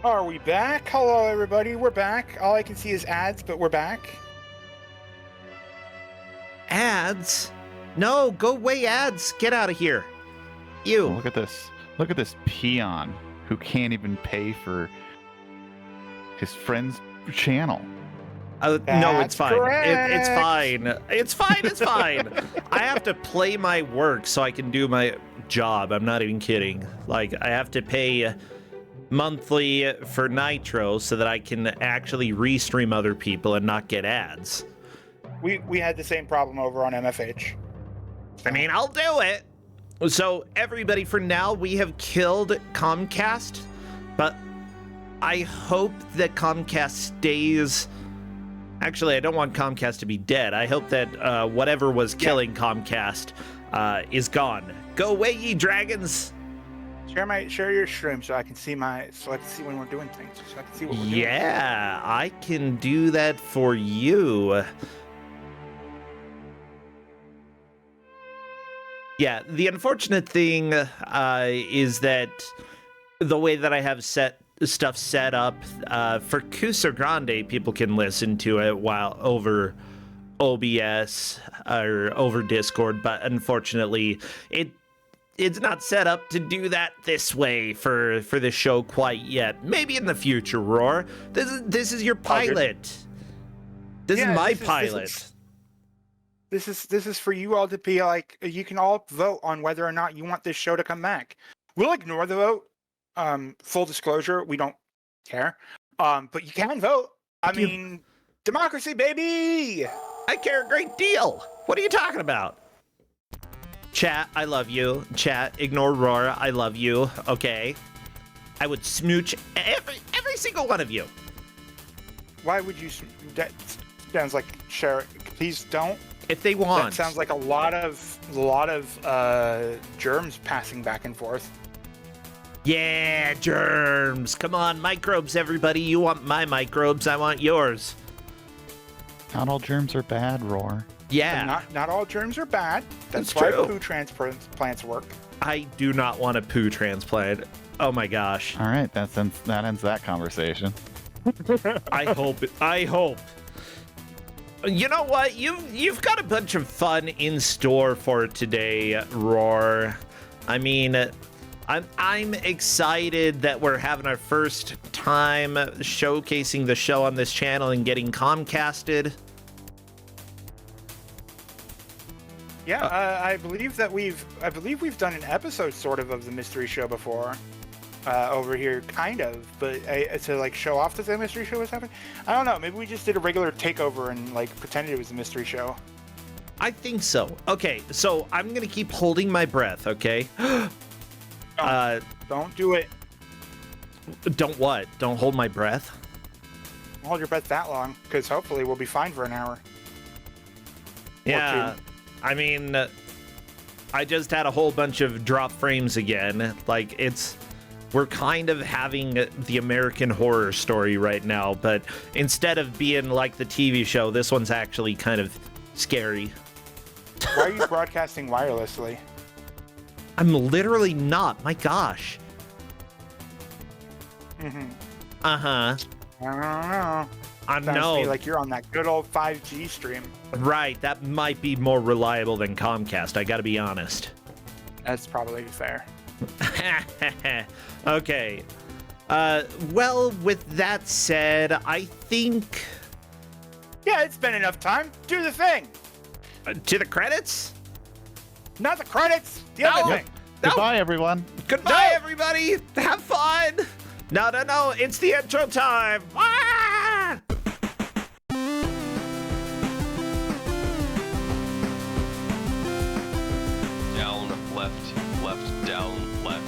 Are we back? Hello, everybody. We're back. All I can see is ads, but we're back. Ads? No, go away, ads. Get out of here. You. Oh, look at this. Look at this peon who can't even pay for his friend's channel. No, it's That's fine. It's correct. fine. It's fine. It's fine. I have to play my work so I can do my job. I'm not even kidding. Like, I have to pay monthly for Nitro so that I can actually restream other people and not get ads. We had the same problem over on MFH. I mean, I'll do it. So, everybody, for now, we have killed Comcast, but I hope that Comcast stays. Actually, I don't want Comcast to be dead. I hope that whatever was killing Comcast is gone. Go away, ye dragons! Share your stream so I can see when we're doing things. So I can see what we're doing. Yeah, I can do that for you. Yeah, the unfortunate thing is that the way that I have stuff set up for Kusogrande, people can listen to it while over OBS or over Discord, but unfortunately, it's not set up to do that this way for the show quite yet. Maybe in the future, Roar. This is your pilot. This is my pilot. This is for you all to be like, you can all vote on whether or not you want this show to come back. We'll ignore the vote. Full disclosure, we don't care. But you can vote. I mean, democracy, baby! I care a great deal. What are you talking about? Chat, I love you. Chat, ignore Roar. I love you. Okay. I would smooch every single one of you. Why would you? That sounds like share. Please don't. If they want. That sounds like a lot of germs passing back and forth. Yeah, germs. Come on, microbes, everybody. You want my microbes. I want yours. Not all germs are bad, Roar. Yeah. Not all germs are bad. That's It's why true. poo transplants work. I do not want a poo transplant. Oh my gosh. All right, that ends that conversation. I hope. You know what? You've got a bunch of fun in store for today, Roar. I mean, I'm excited that we're having our first time showcasing the show on this channel and getting Comcasted. Yeah, I believe we've done an episode sort of the mystery show before. Over here, kind of, but to like show off that the mystery show was happening. I don't know. Maybe we just did a regular takeover and like pretended it was a mystery show. I think so. Okay, so I'm gonna keep holding my breath. Okay. Don't do it. Don't what? Don't hold my breath. Don't hold your breath that long, because hopefully we'll be fine for an hour. Yeah. I mean, I just had a whole bunch of drop frames again. Like we're kind of having the American Horror Story right now, but instead of being like the TV show, this one's actually kind of scary. Why are you broadcasting wirelessly? I'm literally not. My gosh. Mm-hmm. Uh-huh. I don't know. I Sounds to know. me like you're on that good old 5G stream. Right, that might be more reliable than Comcast, I gotta be honest. That's probably fair. Okay. Well, with that said, I think... Yeah, it's been enough time. Do the thing. To the credits? Not the credits. The other thing. No. Goodbye, everyone. Goodbye, everybody! Have fun! No, it's the intro time! Ah! Down, left, down, left.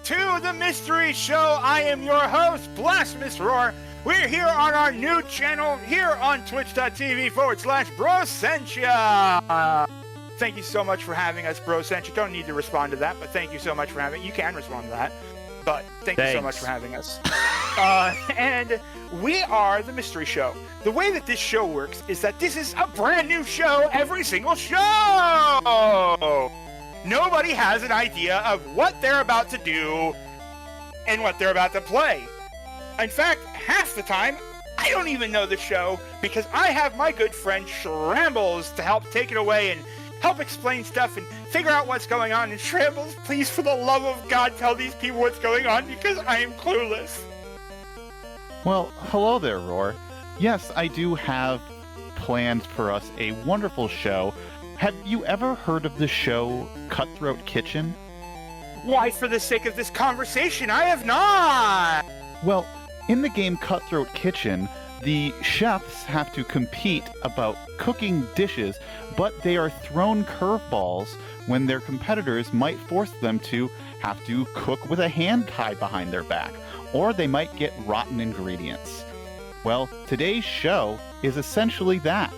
To the mystery show. I am your host, Blasphemous Roar. We're here on our new channel here on twitch.tv/Brosentia. thank you so much for having us, Bro Sench. You don't need to respond to that, but thank you so much for having. You can respond to that, but thank you so much for having us. And we are the Mystery Show. The way that this show works is that this is a brand new show every single show. Nobody has an idea of what they're about to do and what they're about to play. In fact, half the time, I don't even know the show because I have my good friend Shrambles to help take it away and help explain stuff and figure out what's going on. And Shrambles, please, for the love of God, tell these people what's going on because I am clueless. Well, hello there, Roar. Yes, I do have planned for us a wonderful show. Have you ever heard of the show Cutthroat Kitchen? Why, for the sake of this conversation, I have not! Well, in the game Cutthroat Kitchen, the chefs have to compete about cooking dishes, but they are thrown curveballs when their competitors might force them to have to cook with a hand tied behind their back, or they might get rotten ingredients. Well, today's show is essentially that.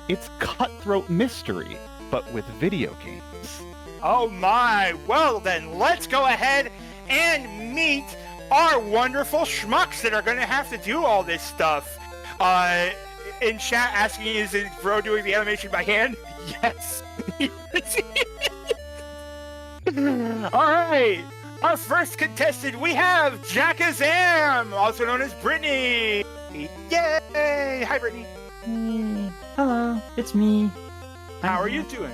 It's Cutthroat Mystery, but with video games. Oh my! Well then, let's go ahead and meet our wonderful schmucks that are going to have to do all this stuff. In chat asking, is Bro doing the animation by hand? Yes. Alright, our first contestant, we have Jakazam, also known as Brittany. Yay! Hi, Brittany. Hey, hello, it's me. How are you doing?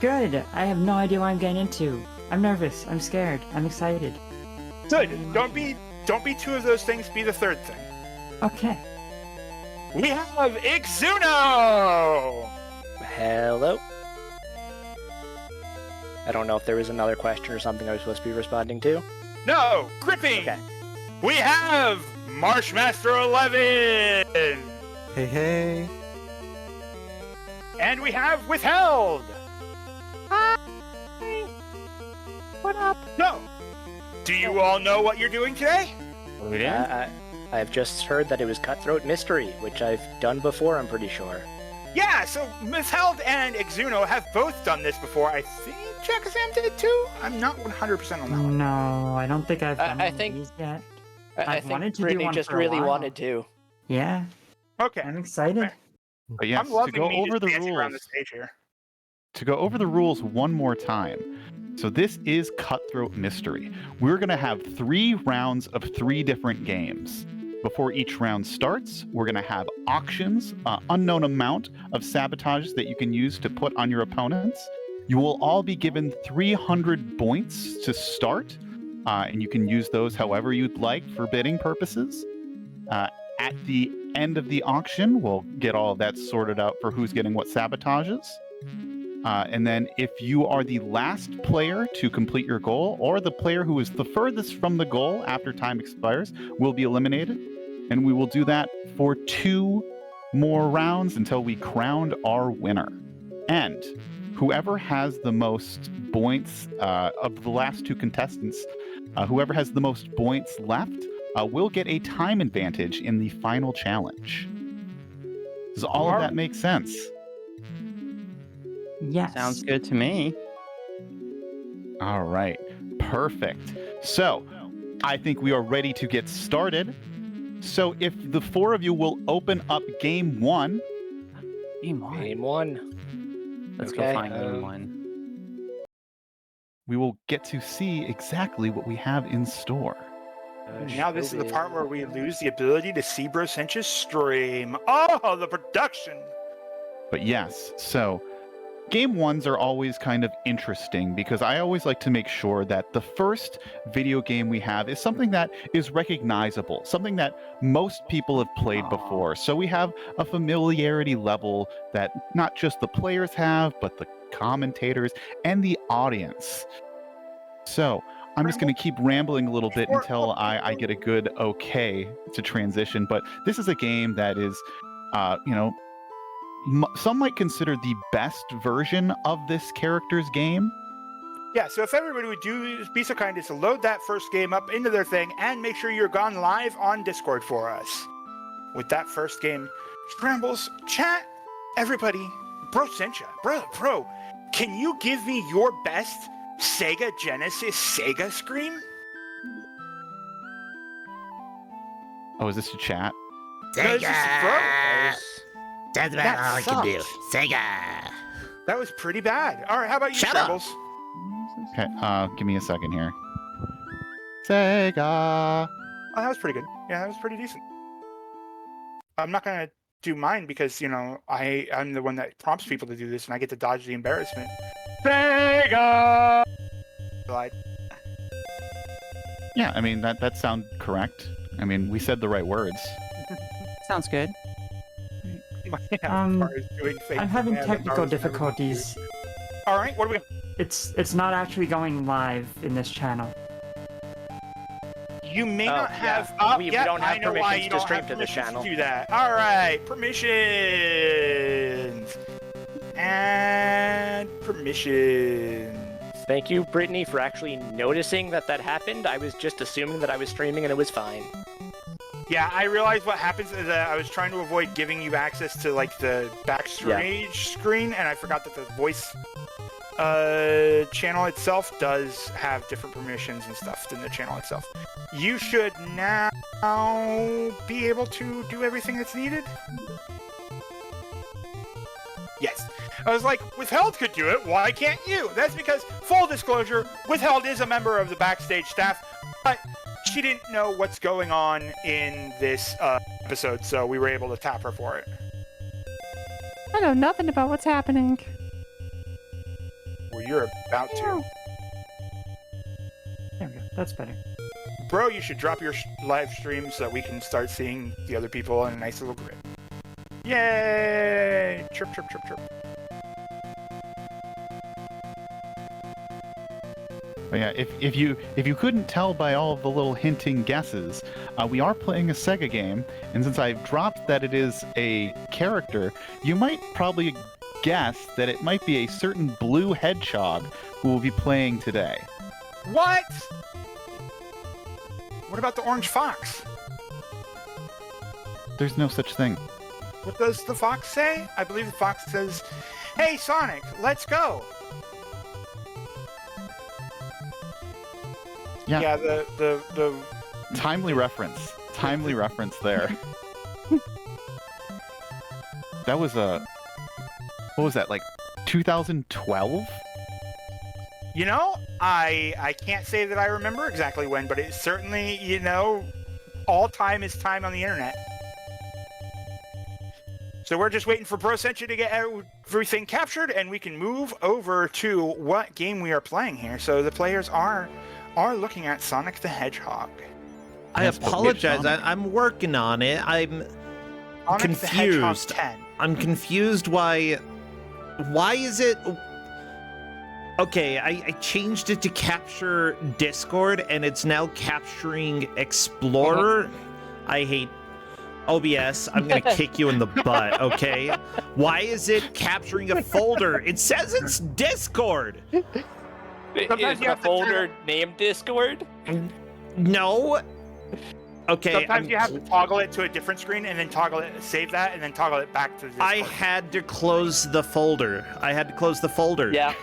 Good. I have no idea what I'm getting into. I'm nervous. I'm scared. I'm excited. Good. Don't be two of those things. Be the third thing. Okay. We have Exuno. Hello. I don't know if there was another question or something I was supposed to be responding to. No, gripping. Okay. We have Marshmaster 11. Hey, hey. And we have Withhelde. Hi. What up? No. Do you all know what you're doing today? What are we doing? I've just heard that it was Cutthroat Mystery, which I've done before, I'm pretty sure. Yeah, so Withhelde and Exuno have both done this before. I think Jakazam did too. I'm not 100% on that one. No, I don't think I've done I one think- of these yet. I I've wanted think to do Brittany one just for a really while. wanted to. Yeah, Okay. I'm excited. But yes, I'm loving to go me over just the dancing around the rules. stage here. To go over the rules one more time. So this is Cutthroat Mystery. We're going to have 3 rounds of 3 different games. Before each round starts, we're going to have auctions, unknown amount of sabotages that you can use to put on your opponents. You will all be given 300 Boints to start, and you can use those however you'd like for bidding purposes. At the end of the auction, we'll get all of that sorted out for who's getting what sabotages. And then if you are the last player to complete your goal, or the player who is the furthest from the goal after time expires, will be eliminated. And we will do that for 2 more rounds until we crown our winner. And whoever has the most points of the last 2 contestants, whoever has the most points left, will get a time advantage in the final challenge. Does all of that make sense? Yes. Sounds good to me. All right, perfect. So, I think we are ready to get started. So, if the 4 of you will open up game 1. Game one. Game 1. Let's Okay, go find game 1. We will get to see exactly what we have in store. Now this is the part where we lose the ability to see Bro Sench's stream. Oh, the production. But yes, so game 1s are always kind of interesting because I always like to make sure that the first video game we have is something that is recognizable, something that most people have played before. So we have a familiarity level that not just the players have, but the commentators and the audience. So I'm just going to keep rambling a little bit until I get a good okay to transition. But this is a game that is, some might consider the best version of this character's game. Yeah, so if everybody would be so kind as to load that first game up into their thing and make sure you're gone live on Discord for us. With that first game, Scrambles, chat, everybody, Bro, Sencha, bro, can you give me your best Sega Genesis Sega scream? Oh, is this a chat? No, this is bro. That's about all I can do. Sega. That was pretty bad. All right, how about you, Shut up. Shambles? Okay, give me a second here. Sega. Oh, that was pretty good. Yeah, that was pretty decent. I'm not gonna do mine because I'm the one that prompts people to do this, and I get to dodge the embarrassment. Sega. Lied. Yeah, I mean that sound correct. I mean, we said the right words. Sounds good. As far as doing things I'm having that technical ours never difficulties. do. All right, what do we? It's not actually going live in this channel. You may not have. yeah. Oh, We yeah, don't have I know why permissions you to don't stream have to the permissions channel. To do that. All right, permissions and permissions. Thank you, Brittany, for actually noticing that happened. I was just assuming that I was streaming and it was fine. Yeah, I realized what happens is that I was trying to avoid giving you access to like the backstage screen, and I forgot that the voice channel itself does have different permissions and stuff than the channel itself. You should now be able to do everything that's needed. Yes. I was like, Withhelde could do it, why can't you? That's because, full disclosure, Withhelde is a member of the backstage staff, but she didn't know what's going on in this episode, so we were able to tap her for it. I know nothing about what's happening. Well, you're about to. There we go. That's better. Bro, you should drop your live stream so that we can start seeing the other people in a nice little grid. Yay! Chirp, chirp, chirp, chirp. But yeah, if you couldn't tell by all of the little hinting guesses, we are playing a Sega game, and since I've dropped that it is a character, you might probably guess that it might be a certain blue hedgehog who will be playing today. What? What about the orange fox? There's no such thing. What does the fox say? I believe the fox says, "Hey Sonic, let's go." Yeah, the timely reference. Timely reference there. That was what was that, like 2012? I can't say that I remember exactly when, but it's certainly, all time is time on the internet. So we're just waiting for Pro Century to get everything captured, and we can move over to what game we are playing here. So the players are looking at Sonic the Hedgehog. I Yes, but which apologize. Sonic? I'm working on it. I'm Sonic the Hedgehog confused. 10. I'm confused why is it okay? I changed it to capture Discord, and it's now capturing Explorer. I hate OBS. I'm gonna kick you in the butt. Okay, why is it capturing a folder? It says it's Discord. Sometimes Is you the have to folder named Discord? No. Okay. Sometimes you have to toggle it to a different screen and then save that, and then toggle it back to Discord. I had to close the folder. Yeah.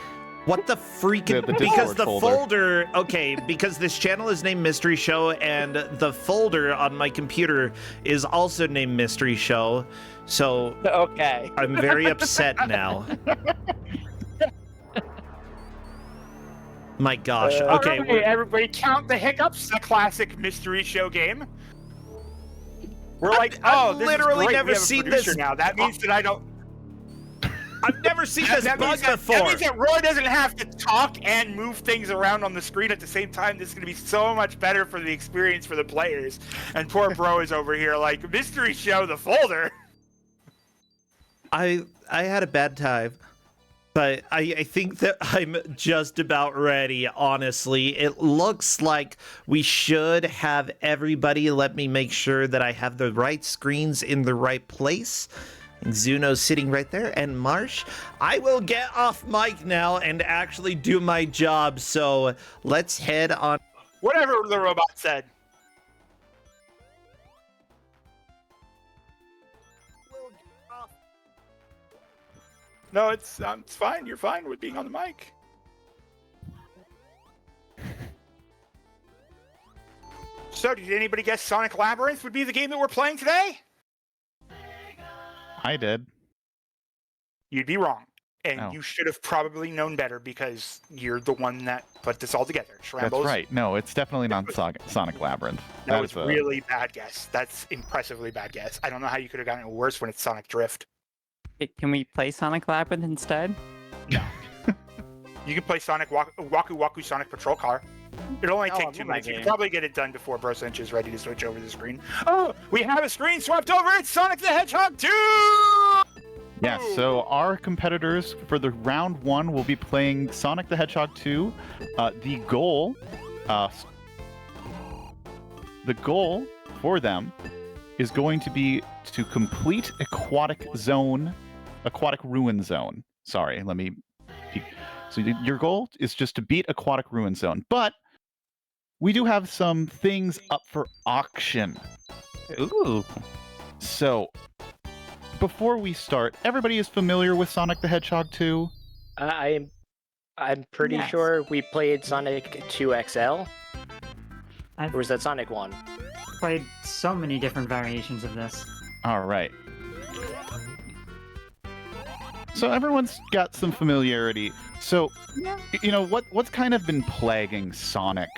What the freaking? The because Discord the folder. Okay, because this channel is named Mystery Show, and the folder on my computer is also named Mystery Show. So Okay. I'm very upset now. My gosh. Okay. All right, everybody, count the hiccups. The classic Mystery Show game. We're like, I've this literally is great. never We have a seen producer this. now. That means that I don't. I've never seen this That bug means that before. Roy doesn't have to talk and move things around on the screen at the same time. This is going to be so much better for the experience for the players. And poor Bro is over here like, Mystery Show, the folder. I had a bad time. But I think that I'm just about ready, honestly. It looks like we should have everybody. Let me make sure that I have the right screens in the right place. Exuno's sitting right there. And Marsh, I will get off mic now and actually do my job. So let's head on. Whatever the robot said. No, it's fine. You're fine with being on the mic. So, did anybody guess Sonic Labyrinth would be the game that we're playing today? I did. You'd be wrong. And Oh. you should have probably known better because you're the one that put this all together. That's Shrambos, right. No, it's definitely not Sonic Labyrinth. That was is a- really bad guess. That's impressively bad guess. I don't know how you could have gotten it worse when it's Sonic Drift. Can we play Sonic Labyrinth instead? You can play Sonic Waku Waku Sonic Patrol Car. It'll only Oh, take I 2 love that minutes. You can game. probably get it done before Brosench is ready to switch over the screen. Oh, we have a screen swept over. It's Sonic the Hedgehog 2! Yeah, so our competitors for the round 1 will be playing Sonic the Hedgehog 2. The goal for them is going to be to complete Aquatic Ruin Zone. Sorry, let me peek. So your goal is just to beat Aquatic Ruin Zone, but we do have some things up for auction. Ooh. So, before we start, everybody is familiar with Sonic the Hedgehog 2? I'm pretty Yes. sure we played Sonic 2 XL. I've Or was that Sonic 1? played so many different variations of this. All right. So everyone's got some familiarity. So, you know, what's kind of been plaguing Sonic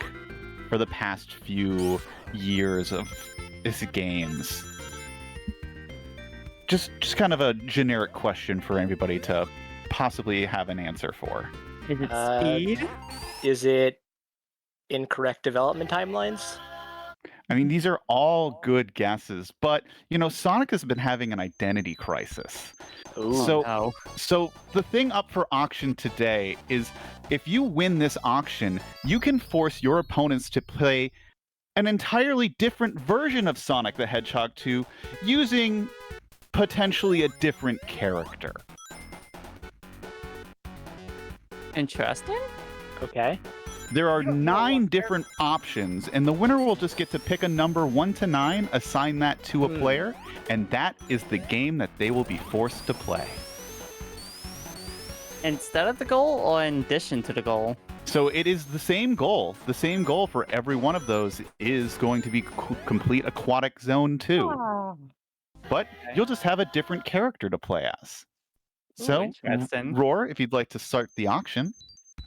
for the past few years of his games? Just kind of a generic question for everybody to possibly have an answer for. Is it Uh, speed? Is it incorrect development timelines? I mean, these are all good guesses, but you know, Sonic has been having an identity crisis. Ooh. So- No. So the thing up for auction today is if you win this auction, you can force your opponents to play an entirely different version of Sonic the Hedgehog 2 using potentially a different character. Interesting. Okay. There are 9 different options, and the winner will just get to pick a number 1 to 9, assign that to a player, and that is the game that they will be forced to play. Instead of the goal or in addition to the goal? So it is the same goal. The same goal for every one of those is going to be complete Aquatic Zone 2. But you'll just have a different character to play as. Ooh, So, interesting. Roar, if you'd like to start the auction.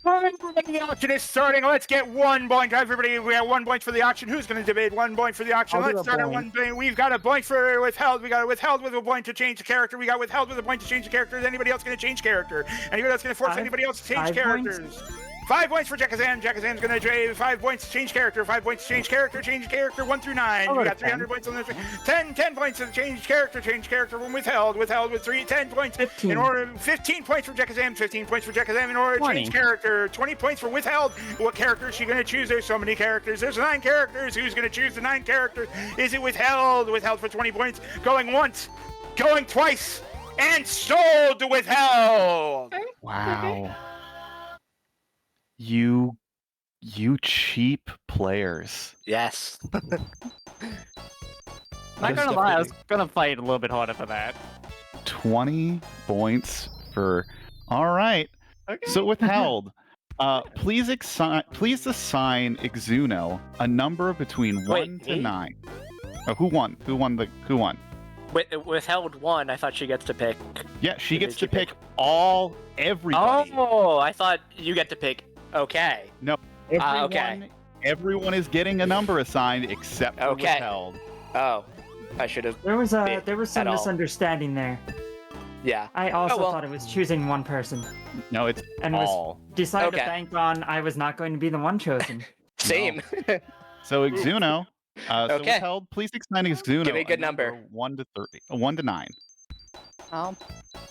The auction is starting. Let's get 1 point. Everybody, we have 1 point for the auction. Who's going to debate 1 point for the auction? I'll do Let's a start at point. 1 point. We've got a point for Withheld. We got a Withheld with a point to change the character. We got Withheld with a point to change the character. Is anybody else going to change character? Anybody else going to force 5 anybody else to change 5 characters? points? 5 points for Jakazam. Jakazam's going to trade 5 points to change character. 5 points to change character. Change character 1 through 9. I'll We go got to 300 points on this. 10 points to change character. Change character from Withheld. Withheld with 10 points. 15. In order, 15 points for Jakazam. 15 points for Jakazam in order to 20. change character. 20 points for Withheld. What character is she going to choose? There's so many characters. There's 9 characters. Who's going to choose the 9 characters? Is it Withheld? Withheld for 20 points. Going once. Going twice. And sold to Withheld. Wow. You cheap players. Yes. Not gonna lie, I was gonna fight a little bit harder for that. 20 points for. All right. Okay. So Withheld, please assign Exuno a number between 1 to me? 9. Oh, who won? Who won? Withheld 1, I thought she gets to pick. Yeah, she Who gets did to you pick pick? everybody. Oh, I thought you get to pick. Okay. Everyone is getting a number assigned except for Okay. Withheld. Oh, I should have. There was some at all. misunderstanding there. Yeah. I also well. thought it was choosing one person, No, it's and all. decided Okay. to bank on I was not going to be the one chosen. Same. So Exuno. So Okay. Withheld, please assign Exuno Give me a good number. 1 to 30. 1 to 9. I'll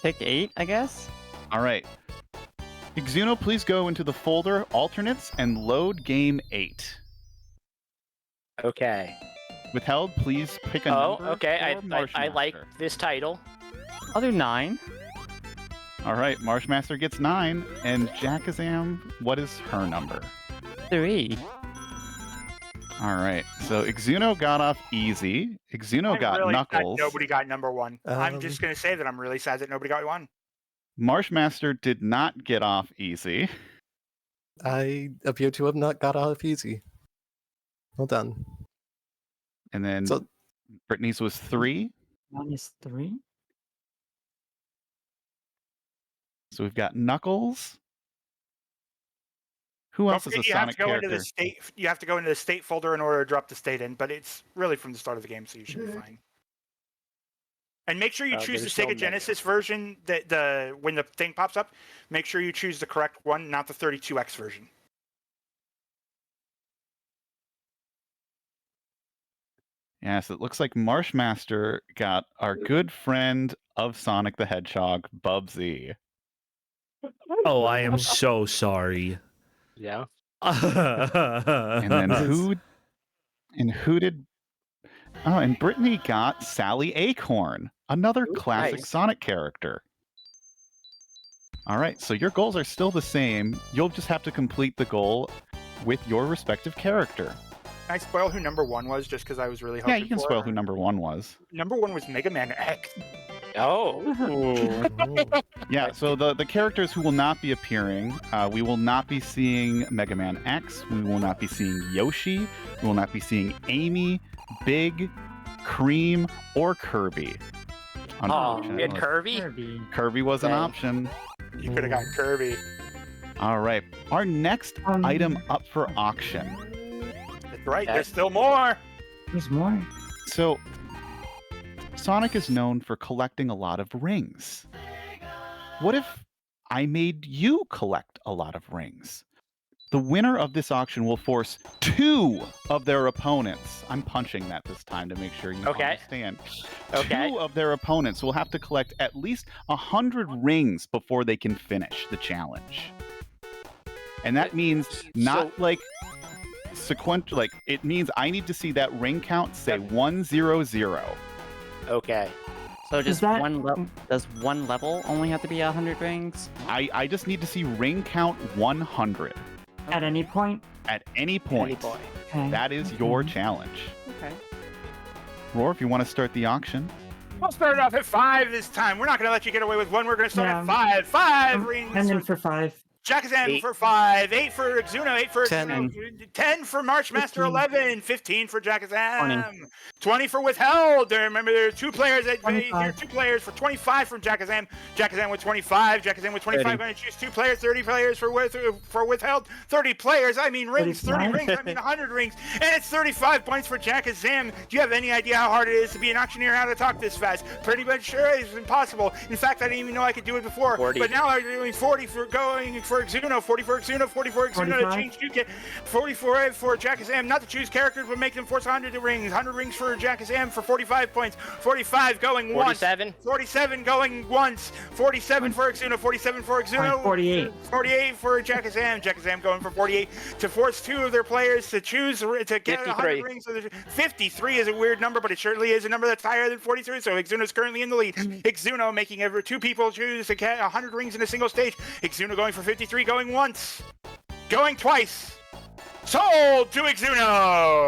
pick 8, I guess. All right. Exuno, please go into the folder Alternates and load game 8. Okay. Withheld, please pick a Oh, number. okay. for I like Marshmaster. this title. I'll do 9. All right, Marshmaster gets 9, and Jakazam, what is her number? 3. All right, so Exuno got off easy. Exuno I'm got really sad Knuckles. nobody got number 1. I'm just going to say that I'm really sad that nobody got 1. Marshmaster did not get off easy. I appear to have not got off easy. Well done. And then So Brittany's was 3. -3? So we've got Knuckles. Who Don't else is forget a you have Sonic to go character? into the state. You have to go into the state folder in order to drop the state in, but it's really from the start of the game, so you should be fine. And make sure you choose the there's no Sega Genesis version. That when the thing pops up, make sure you choose the correct one, not the 32X version. Yes, it looks like Marshmaster got our good friend of Sonic the Hedgehog, Bubsy. Oh, I am so sorry. Yeah. And then who did? Oh, and Brittany got Sally Acorn, another classic nice. Sonic character. All right, so your goals are still the same. You'll just have to complete the goal with your respective character. Can I spoil who number 1 was just because I was really hoping Yeah, you can for spoil it? who number 1 was. Number 1 was Mega Man X. Oh. Yeah, so the characters who will not be appearing, we will not be seeing Mega Man X, we will not be seeing Yoshi, we will not be seeing Amy, Big, Cream, or Kirby. Oh, we had Unfortunately. Kirby? Kirby was an Dang. option. You could have got Kirby. All right, our next item up for auction. That's right. There's still more. There's more. So, Sonic is known for collecting a lot of rings. What if I made you collect a lot of rings? The winner of this auction will force 2 of their opponents. I'm punching that this time to make sure you understand. Okay. 2 of their opponents will have to collect at least 100 rings before they can finish the challenge. And that means not like sequential, like it means I need to see that ring count say 100. Okay. So just that- does one level only have to be 100 rings? I just need to see ring count 100 At any point? at any point. Okay. That is your challenge. Okay. Roar, if you want to start the auction. We'll start off at 5 this time. We're not going to let you get away with 1. We're going to start Yeah. at 5. 5 rings. And then for 5. Jakazam 8. for 5, 8 for Exuno, 8 for 10. Exuno, 10 for Marshmaster, 15. 11, 15 for Jakazam, 20 for Withhelde. Remember, there are 2 players. There are 2 players for 25 from Jakazam. Jakazam with 25. Jakazam with 25. Going to choose 2 players. 30 players for Withhelde. 30 players. I mean rings. 30 rings. I mean 100 rings. And it's 35 points for Jakazam. Do you have any idea how hard it is to be an auctioneer? How to talk this fast? Pretty much sure it's impossible. In fact, I didn't even know I could do it before. 40. But now I'm doing 40 for Exuno, 40 for Exuno, 40 for Exuno to change 2 44 for Jakazam, not to choose characters, but make them force 100 rings. 100 rings for Jakazam for 45 points. 45 going 47. once. 47 going once. 47 for Exuno, 47 for Exuno. 48. 48 for Jakazam. Jakazam going for 48 to force 2 of their players to choose to get 100 rings. So 53 is a weird number, but it surely is a number that's higher than 43. So Exuno is currently in the lead. Exuno making every 2 people choose to get 100 rings in a single stage. Exuno going for 53, going once, going twice. Sold to Exuno.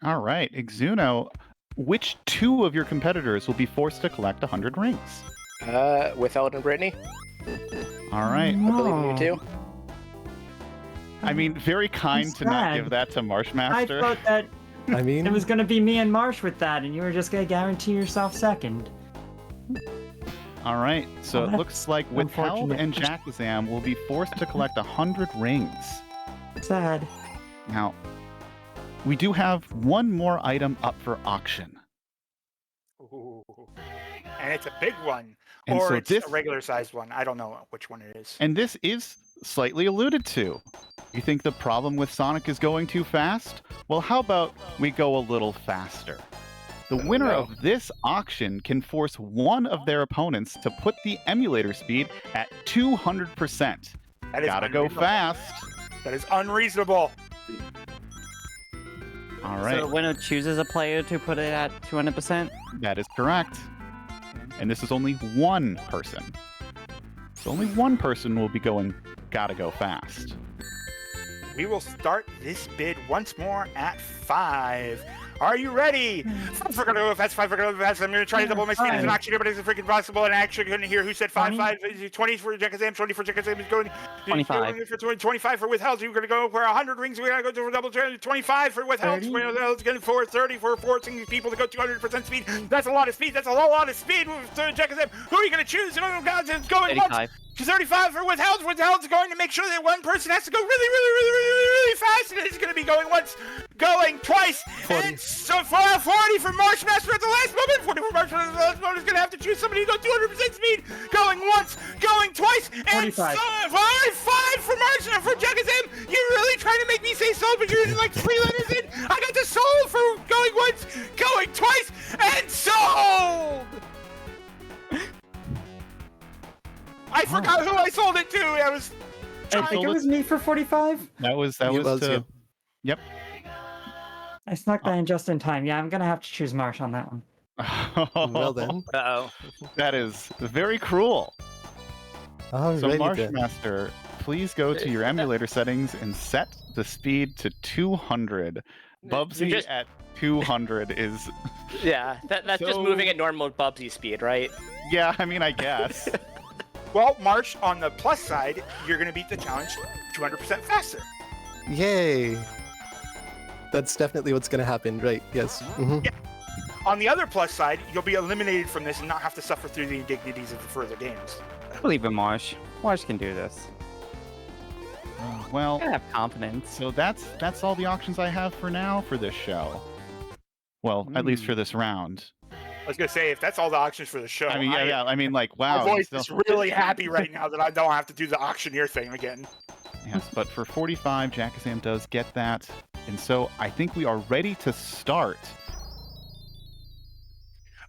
All right, Exuno, which 2 of your competitors will be forced to collect 100 rings? Withhelde and Brittany. All right. I believe you too. I mean, very kind to not give that to I Marshmaster. thought that I mean, it was going to be me and Marsh with that, and you were just going to guarantee yourself second. All right, so Oh, it looks like Withhelde unfortunate. and Jakazam will be forced to collect 100 rings. Sad. Now, we do have one more item up for auction. Ooh. And it's a big one. And Or so it's this- a regular sized one. I don't know which one it is. And this is slightly alluded to. You think the problem with Sonic is going too fast? Well, how about we go a little faster? The winner of this auction can force 1 of their opponents to put the emulator speed at 200%. That is Gotta go unreasonable. fast. That is unreasonable. All right, So the winner chooses a player to put it at 200%? that is correct. And this is only 1 person. So only 1 person will be going, gotta go fast. We will start this bid once more at 5. Are you ready? 5 for gonna go fast, 5 for gonna go fast. I'm gonna try to double my speed as an action, but it's freaking possible. And I actually couldn't hear who said 5, 20 for Jakazam, 20 for Jakazam is going. 25. For 25 for Withhelde. You're gonna go for 100 rings. We're gonna go to double 25 for Withhelde. Withhelde's going for 30 for forcing these people to go 200% speed. That's a lot of speed. That's a whole lot of speed with Jakazam. Who are you gonna choose? Oh God, it's going 85. 35 for Withhelde. Withhelde's going to make sure that one person has to go really fast, and it's going to be going once, going twice, 40. and so 40 for Marshmaster at the last moment. 40 for Marshmaster at the last moment is going to have to choose somebody to go 200% speed, going once, going twice, and 45. 45 for Marshmaster for Jakazam. You're really trying to make me say sold, but you're like 3 letters in. I got the sold for going once, going twice, and sold. I forgot who I sold it to. I was. I think it was me for 45. That was to. you. Yep. I snuck that in just in time. Yeah, I'm gonna have to choose Marsh on that one. Well then. Uh-oh. That is very cruel. Alrighty So then. Marshmaster, please go to your emulator settings and set the speed to 200. Bubsy just- at 200 is. Yeah, that's just So- moving at normal Bubsy speed, right? Yeah, I mean, I guess. Well, March, on the plus side, you're going to beat the challenge 200% faster. Yay! That's definitely what's gonna happen, right? Yes. Yeah. On the other plus side, you'll be eliminated from this and not have to suffer through the indignities of the further games. Believe in Marsh. Marsh can do this. Well, I have confidence. so that's all the auctions I have for now for this show. Well, at least for this round. I was going to say, if that's all the auctions for the show, I mean, yeah. I mean, like, wow. my voice you is still- really happy right now that I don't have to do the auctioneer thing again. Yes, but for 45, Jakazam does get that. And so I think we are ready to start.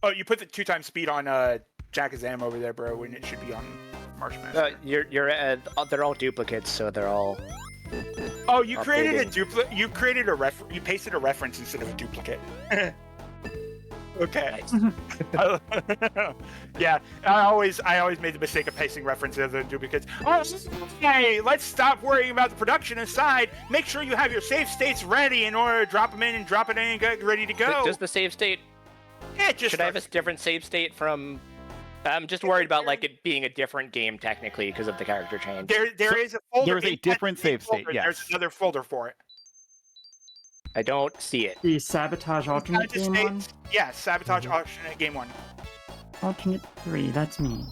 Oh, you put the 2x speed on Jakazam over there, bro, when it should be on Marshmaster. They're all duplicates, so they're all. Oh, you created a updating. duplicate. You created a you pasted a reference instead of a duplicate. Okay. Yeah, I always made the mistake of pasting references and duplicates. Okay, let's stop worrying about the production aside. Make sure you have your save states ready in order to drop them in and drop it in and get ready to go. Does the save state? Yeah, just Should I have a different save state from? I'm just worried about like it being a different game technically because of the character change. There is a folder. There is a in that different save state, folder. yes. There's another folder for it. I don't see it. The sabotage alternate game one. Yeah, sabotage alternate game 1. Alternate 3. That's me.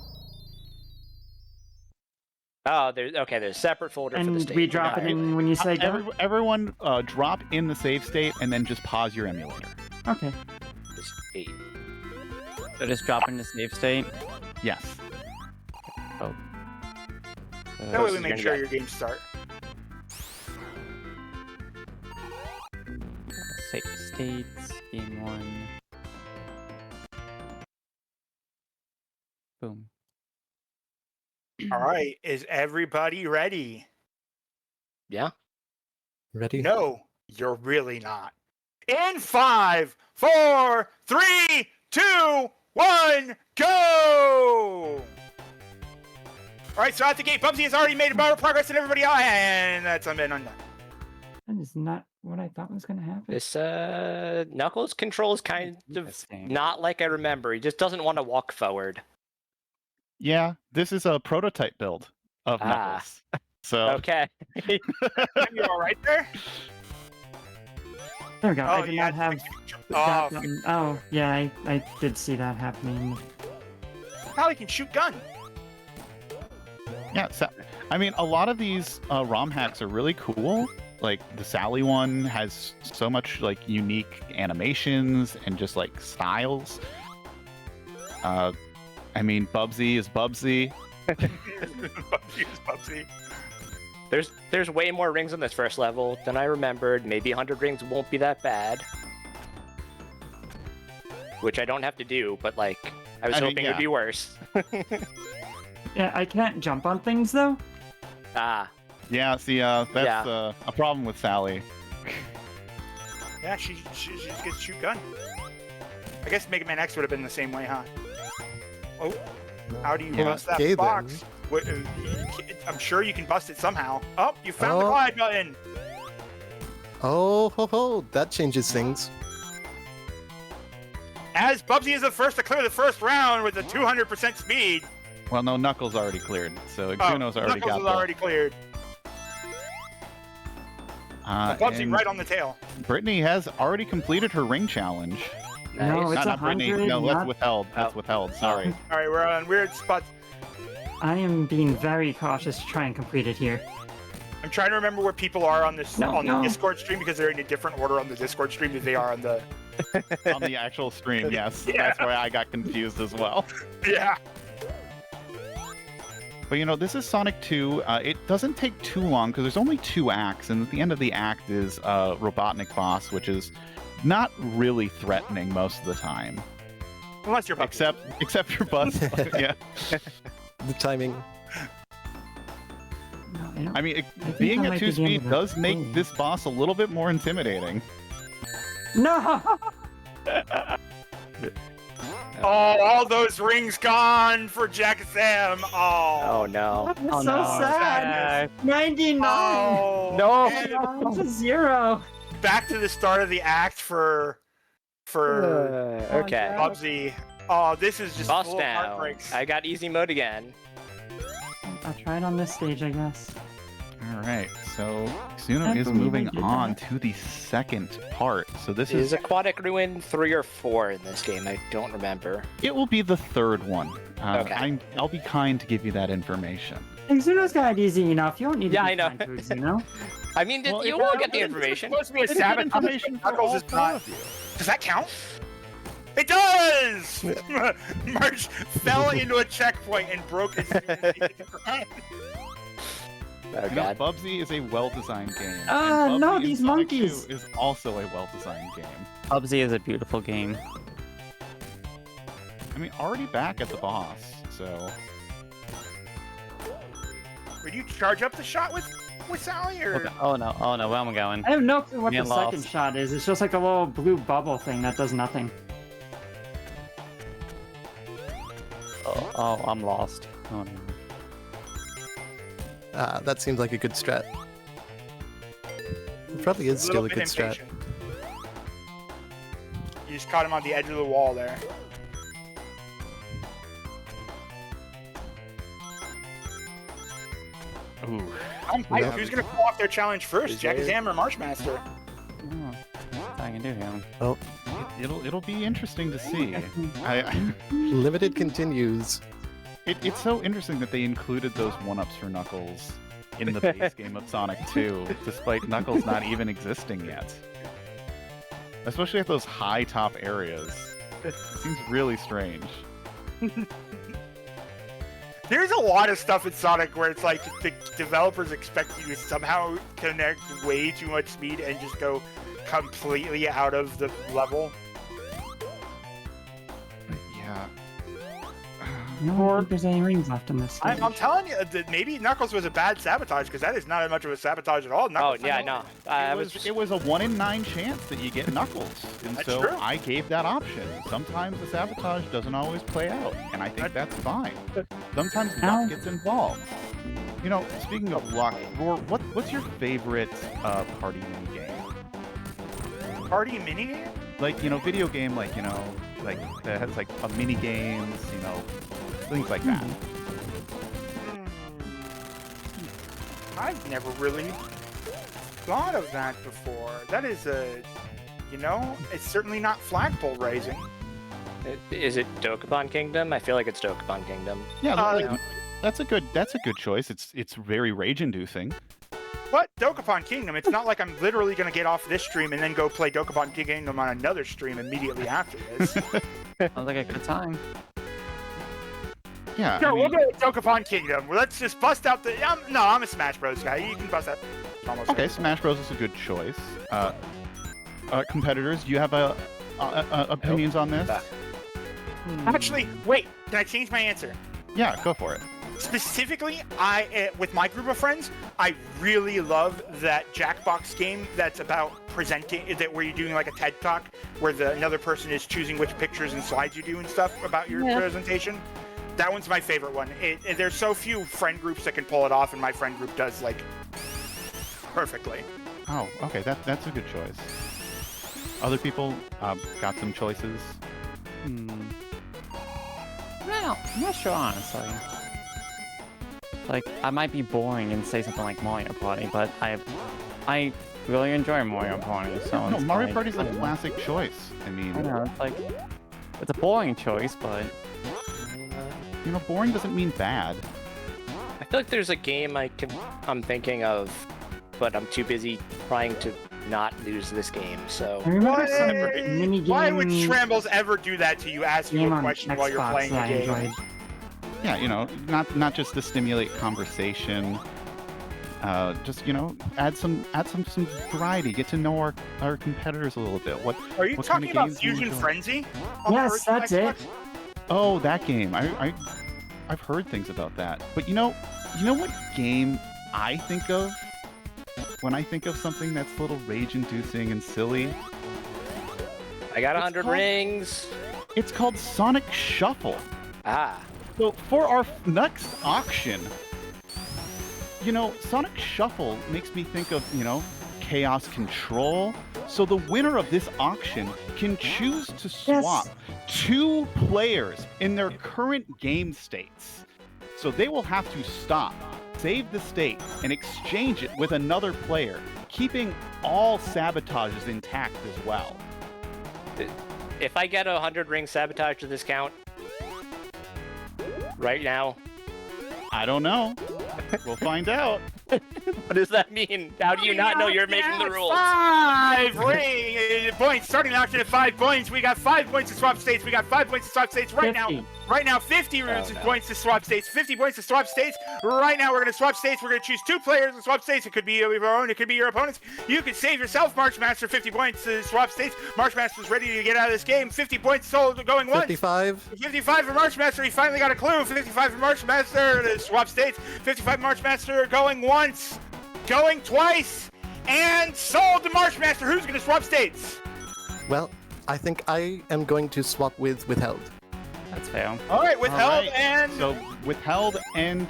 Oh, there's a separate folder for the And state. we drop it in when you say go. Everyone drop in the save state and then just pause your emulator. Okay. State. So just drop into save state. Yes. That way we make sure your games start. Save states. Game 1. Boom. All right, is everybody ready? Yeah. Ready? No, you're really not. In 5, 4, 3, 2, 1, go! All right, so out the gate, Bubsy has already made better progress than everybody else, and that's undone. That is not what I thought was gonna happen. This Knuckles controls kind of Interesting. not like I remember. He just doesn't want to walk forward. Yeah, this is a prototype build of Knuckles. So Okay. You all right there? There we go. I Oh, did yeah. not have Oh, that button. Oh, yeah, I did see that happening. Probably can shoot gun. yeah, so, I mean, a lot of these ROM hacks are really cool. Like the Sally one has so much like unique animations and just like styles. I mean, Bubsy is Bubsy. Bubsy is Bubsy. There's way more rings on this first level than I remembered. Maybe 100 rings won't be that bad. Which I don't have to do, but like I was I mean, hoping yeah. it'd be worse. Yeah, I can't jump on things though. Ah. Yeah, see, that's a problem with Sally. Yeah, she just gets to shoot gun. I guess Mega Man X would have been the same way, huh? Oh, how do you Yeah. bust that Okay, box? then. What, I'm sure you can bust it somehow. Oh, you found the Oh. glide button. Oh, ho, ho, that changes things. As Bubsy is the first to clear the first round with a 200% speed. Well, no, Knuckles already cleared, so Exuno's already Knuckles got is the... already cleared. Bubsy and right on the tail. Brittany has already completed her ring challenge. No, it's Not Brittany. 100. No, that's not... Withheld. That's Withheld. Sorry. All right, we're on weird spots. I am being very cautious to try and complete it here. I'm trying to remember where people are on this No, on the no. Discord stream because they're in a different order on the Discord stream than they are on the. On the actual stream, yes. Yeah. That's why I got confused as well. Yeah. But you know, this is Sonic 2. It doesn't take too long because there's only 2 acts, and at the end of the act is Robotnik boss, which is not really threatening most of the time. Unless you're Bubsy. Except your bus. Yeah. The timing. No, I don't... I mean, think being that at might be 2 the end speed of the does make game. this boss a little bit more intimidating. No! Oh, all those rings gone for Jakazam. Oh no. That's Oh, so no. sad. 99! Oh, No. and It's a 0. back to the start of the act for Okay. Bubsy. Oh, this is just Boss full of down. heartbreaks. I got easy mode again. I'll try it on this stage, I guess. All right, so Exuno I is believe I moving did on that. to the second part. So this Is is Aquatic Ruin 3 or 4 in this game? I don't remember. it will be the third one. Okay. I'll be kind to give you that information. Exuno's got it easy enough. You don't need to Yeah, be I know. kind to Exuno. I mean, Well, you if will I- get the if information. It's supposed to be a It's good sabotage. information for Knuckles all is 4 not. of you. Does that count? It does! March fell into a checkpoint and broke his. Oh You know, god. Bubsy is a well-designed game. Ah, and no, Bubsy in these Sonic monkeys. 2 is also a well-designed game. Bubsy is a beautiful game. I mean, already back at the boss, so... Would you charge up the shot with Sally or? Okay. Oh no, where am I going? I have no clue what Getting the second lost. shot is. It's just like a little blue bubble thing that does nothing. Oh, I'm lost. Oh no. That seems like a good strat. It probably is still a Little good bit strat. impatient. You just caught him on the edge of the wall there. Ooh. I'm hyped. Yeah. Who's gonna pull off their challenge first, Jakazam or Marshmaster? Oh, what I can do here. It'll be interesting to see. I Limited continues. It's so interesting that they included those 1-ups for Knuckles in the base game of Sonic 2, despite Knuckles not even existing yet. Especially at those high top areas. It seems really strange. There's a lot of stuff in Sonic where it's like the developers expect you to somehow connect way too much speed and just go completely out of the level. Yeah. I don't think there's any rings left in this stage. I'm telling you that maybe Knuckles was a bad sabotage because that is not much of a sabotage at all. Oh Knuckles, yeah, no. It was a 1 in 9 chance that you get Knuckles, and That's so true. I gave that option. Sometimes the sabotage doesn't always play out, and I think that's fine. Sometimes Ow. luck gets involved. You know, speaking of luck, Roar, what's your favorite party mini game? Party minigame? Like, you know, video game, like, you know, like that has like a mini games, you know, things like that. I've never really thought of that before. That is a, you know, it's certainly not flagpole raising. Is it Dokapon Kingdom? I feel like it's Dokapon Kingdom. Yeah, Uh, that's a good choice. It's very rage-inducing. But Dokapon Kingdom, it's not like I'm literally going to get off this stream and then go play Dokapon Kingdom on another stream immediately after this. Sounds like a good time. Yeah. No, I we'll mean, go with Dokapon Kingdom. Let's just bust out the. I'm a Smash Bros. Guy. You can bust out. Almost okay, Smash Bros is a good choice. Competitors, do you have opinions on this? Actually, wait. Can I change my answer? Yeah, go for it. Specifically, with my group of friends, I really love that Jackbox game that's about presenting, where you're doing like a TED Talk, where another person is choosing which pictures and slides you do and stuff about your presentation. That one's my favorite one. There's so few friend groups that can pull it off, and my friend group does like perfectly. Oh, okay, that's a good choice. Other people got some choices. No, I'm not sure, honestly. Like, I might be boring and say something like Mario Party, but I really enjoy Mario Party, so No, it's Mario like, Party's I a don't know. classic choice. I mean, I know, it's like, it's a boring choice, but you know, boring doesn't mean bad. I feel like there's a game I'm thinking of, but I'm too busy trying to not lose this game. So I remember What? some mini game. Why would Shrambles ever do that to you? Ask you game a on question while you're Xbox playing the that I game. enjoyed. Yeah, you know, not just to stimulate conversation. Just, you know, add some variety. Get to know our competitors a little bit. Are you what kind of talking about games do you Fusion enjoy? Frenzy? on the Yes, original that's it. Xbox? Oh, that game. I've heard things about that. But you know what game I think of when I think of something that's a little rage-inducing and silly? I got It's 100 called- rings. It's called Sonic Shuffle. Ah. So for our next auction, you know, Sonic Shuffle makes me think of, you know, Chaos Control. So the winner of this auction can choose to swap two players in their current game states. So they will have to stop, save the state, and exchange it with another player, keeping all sabotages intact as well. If I get 100 ring sabotage, does this count? Right now? I don't know. We'll find out. What does that mean? How do you not know you're making the rules? 5 points. Starting the auction at 5 points. We got 5 points to swap states. We got 5 points to swap states right 50. now. Right now, 50 no. points to swap states. 50 points to swap states. Right now, we're going to swap states. We're going to choose 2 players to swap states. It could be your own. It could be your opponent's. You can save yourself, Marchmaster. 50 points to swap states. Marchmaster's ready to get out of this game. 50 points sold going once. 55. 55 for Marchmaster. He finally got a clue. 55 for Marchmaster to swap states. 55 Marchmaster going once, going twice, and sold to Marchmaster. Who's going to swap states? Well, I think I am going to swap with Withheld. that's fair. All right, Withheld All right, and So Withheld and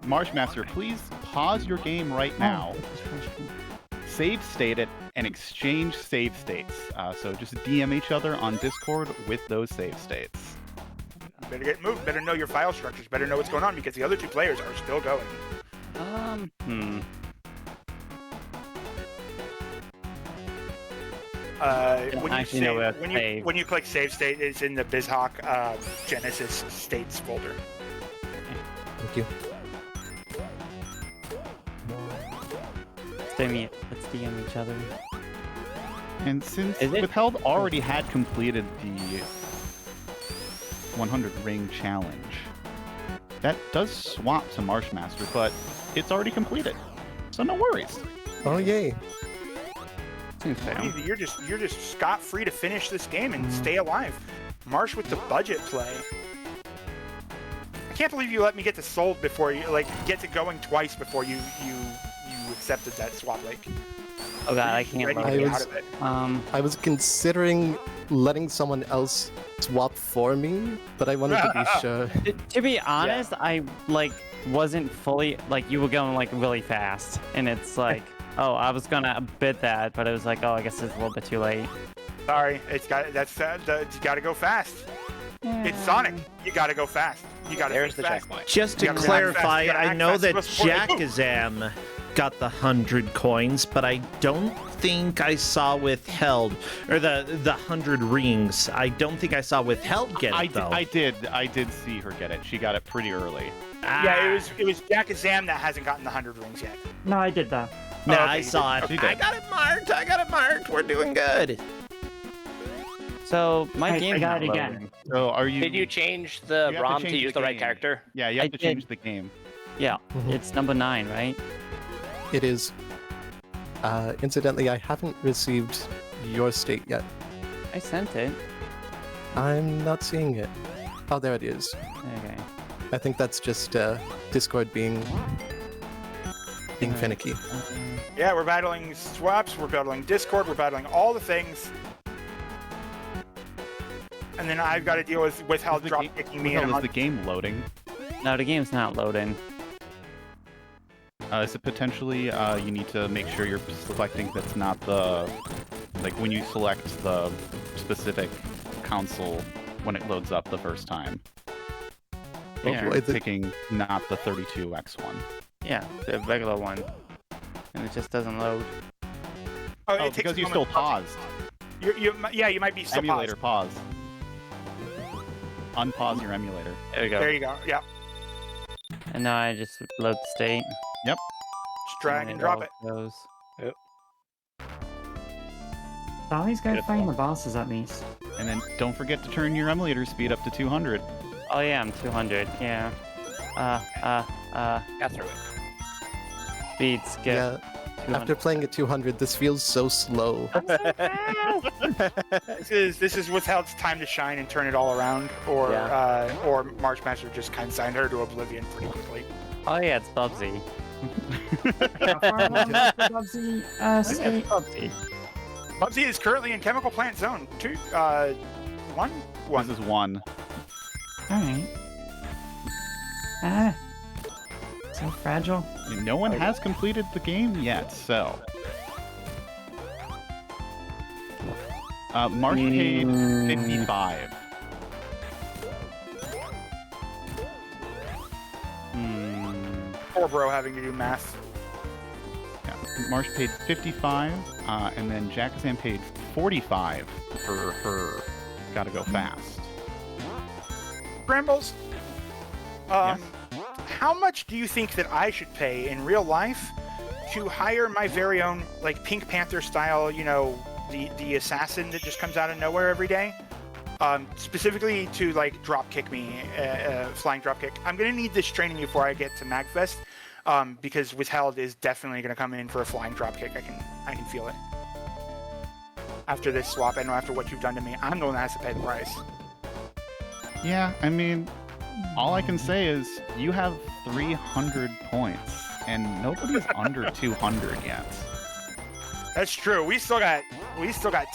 Marchmaster, please pause your game right now. Save state it and exchange save states. So just DM each other on Discord with those save states. better get moved. Better know your file structures. Better know what's going on because the other 2 players are still going. When you actually know where to save. when you click save state, it's in the BizHawk Genesis states folder. Thank you. Let's DM each other. And since Is it? Withheld already had completed the 100 ring challenge, that does swap to Marchmaster, but it's already completed. So no worries. Oh, yay. Seems fair. Easy. You're just scot-free to finish this game and stay alive. Marsh with the budget play. I can't believe you let me get to sold before you get to going twice before you accepted that swap link. Oh god, I can't Ready to load get I out was- of it. I was considering letting someone else swap for me, but I wanted to be sure. To be honest, I wasn't fully you were going really fast, and it's like, oh, I was gonna bid that, but it was like, oh, I guess it's a little bit too late. Sorry, it's got to go fast. It's Sonic. You got to go fast. You got to There's the fast. checkpoint. Just to You gotta react fast, clarify, you gotta I act know fast, that you must- Jakazam got the 100 coins, but I don't think I saw Withheld, or the 100 rings. I don't think I saw Withheld get it, though. I did see her get it. She got it pretty early. Yeah, it was Jakazam that hasn't gotten the 100 rings yet. No, I did that. No, okay, I you saw did. it. Okay. I got it marked. We're doing good. So my I game's got not it again. loading. So are you? Did you change You the have to ROM change to use the the right game. character? Yeah, you have I to did. change the game. Yeah, Mhm. it's number 9, right? It is. Incidentally, I haven't received your state yet. I sent it. I'm not seeing it. Oh, there it is. Okay. I think that's just Discord being Alright. finicky. Yeah, we're battling swaps, we're battling Discord, we're battling all the things. And then I've got to deal with Withheld Is the drop game- kicking me What in. the hell is the game loading? No, the game's not loading. Is it potentially you need to make sure you're selecting that's not the when you select the specific console when it loads up the first time. Yeah. You're picking not the 32X one. Yeah, the regular one. And it just doesn't load. Oh, Oh, it takes because a you still moment. paused. Yeah, you might be still Emulator paused. pause. Unpause your emulator. There we go. There you go. Yeah. And now I just load the state. Yep. Just drag and drop it. Goes. Dolly's got to find the bosses at least. And then don't forget to turn your emulator speed up to 200. Oh yeah, I'm 200. Yeah. Got through it. Speed skip. Yeah. 200. After playing at 200, this feels so slow. This is Withhelde's time to shine and turn it all around, or Marchmaster just kind of signed her to oblivion pretty quickly. Oh yeah, it's Bubsy. How far along is the Bubsy state? Bubsy. Bubsy is currently in Chemical Plant Zone 2. 1? This is 1. Alright. Ah. So fragile. And no one has completed the game yet, so. Marsh paid 55. Poor bro having to do math. Yeah. Marsh paid 55, and then Jakazam paid 45 for her Gotta Go Fast. Brambles, Yes? how much do you think that I should pay in real life to hire my very own, like, Pink Panther style, you know, the assassin that just comes out of nowhere every day? Specifically to, like, drop kick me, flying drop kick. I'm gonna need this training before I get to MagFest, because Withhelde is definitely gonna come in for a flying drop kick. I can feel it. After this swap, and after what you've done to me, I'm the one that has to pay the price. Yeah, I mean, all I can say is you have 300 points, and nobody's under 200 yet. That's true. We still got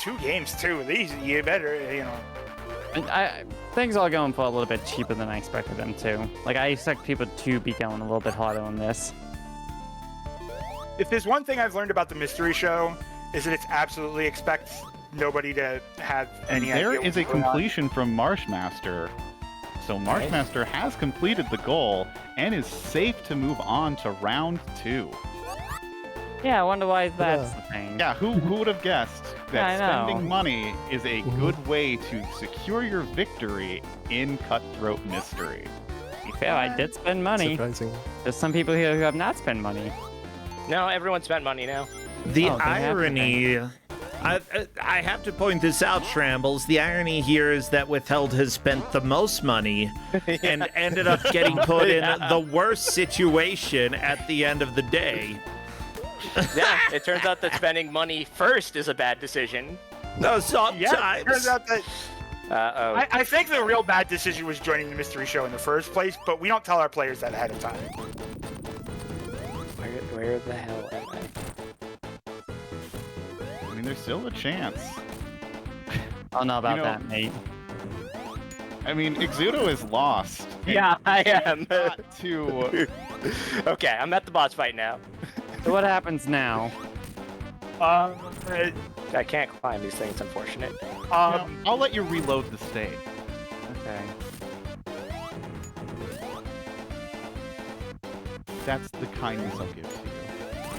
2 games too. These you better, you know. And things are going for a little bit cheaper than I expected them to. Like, I expect people to be going a little bit harder on this. If there's one thing I've learned about the mystery show, is that it's absolutely expects nobody to have And any there idea is a what's going on. completion from Marshmaster. So Marshmaster has completed the goal and is safe to move on to round 2. Yeah, I wonder why that's the thing. Yeah, who would have guessed that I know. spending money is a good way to secure your victory in Cutthroat Mystery? To be fair, I did spend money. Surprising. There's some people here who have not spent money. No, everyone spent money now. The Oh, they have irony. I have to point this out, Shrambles. The irony here is that Withhelde has spent the most money and ended up getting put in the worst situation at the end of the day. Yeah, it turns out that spending money first is a bad decision. No, sometimes. Yeah, it turns out that Uh-oh. I think the real bad decision was joining the mystery show in the first place, but we don't tell our players that ahead of time. Where the hell am I? I mean, there's still a chance. I don't know about You know- that, mate. I mean, Exuno is lost. and Yeah, I am. not to... Okay, I'm at the boss fight now. So what happens now? I can't climb these things, unfortunate. I'll let you reload the state. Okay. That's the kindness I'll give to you.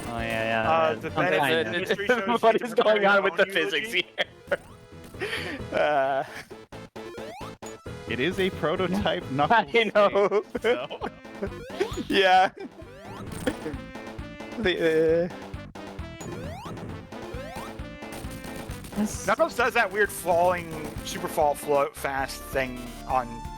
Oh yeah. The I'm benefit- fine the now. mystery show is What you is to going prepare on your with the own physics eulogy. here? It is a prototype knuckles I know. state, so... Yeah. Knuckles does that weird falling, super fall float fast thing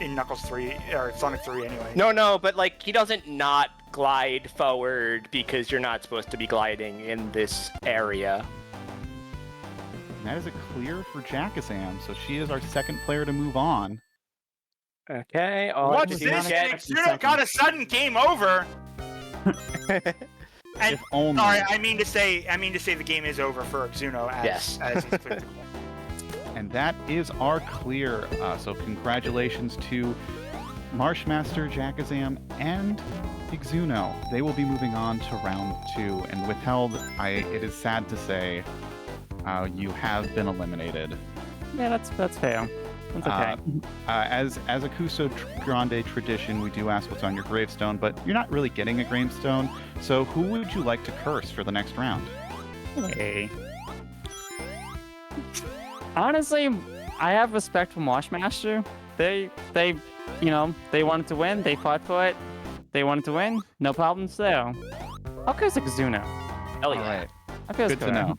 in Knuckles 3 or Sonic 3 anyway. No, but like he doesn't not glide forward because you're not supposed to be gliding in this area. And that is a clear for Jakazam, so she is our second player to move on. Okay. What's this? Exuno got a sudden game over. And If only. sorry, I mean to say the game is over for Exuno as Yes. as he's cleared the goal. And that is our clear. So congratulations to Marshmaster, Jakazam, and Exuno. They will be moving on to round 2. And Withhelde, it is sad to say, you have been eliminated. Yeah, that's fair. That's okay. As a Kusogrande tradition, we do ask what's on your gravestone, but you're not really getting a gravestone. So who would you like to curse for the next round? Hey. Honestly, I have respect for Marshmaster. They wanted to win. They fought for it. They wanted to win. No problems there. I'll curse Exuno. Hell All yeah. right. I'll curse Good to know.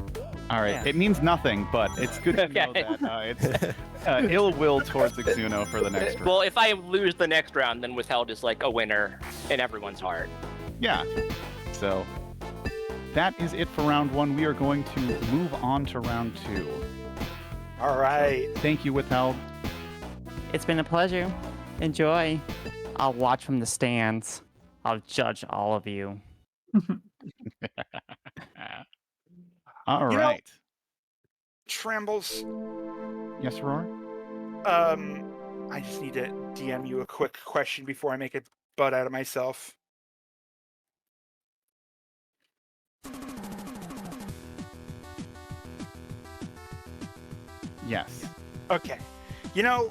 All right. Yeah. It means nothing, but it's good to know Okay. that it's ill will towards Exuno for the next round. Well, if I lose the next round, then Withhelde is like a winner in everyone's heart. Yeah. So that is it for round 1. We are going to move on to round 2. All right. Thank you, Withheld. It's been a pleasure. Enjoy. I'll watch from the stands. I'll judge all of you. All You know- right. Trambles. Yes, Roar? I just need to DM you a quick question before I make a butt out of myself. Yes. Okay. You know,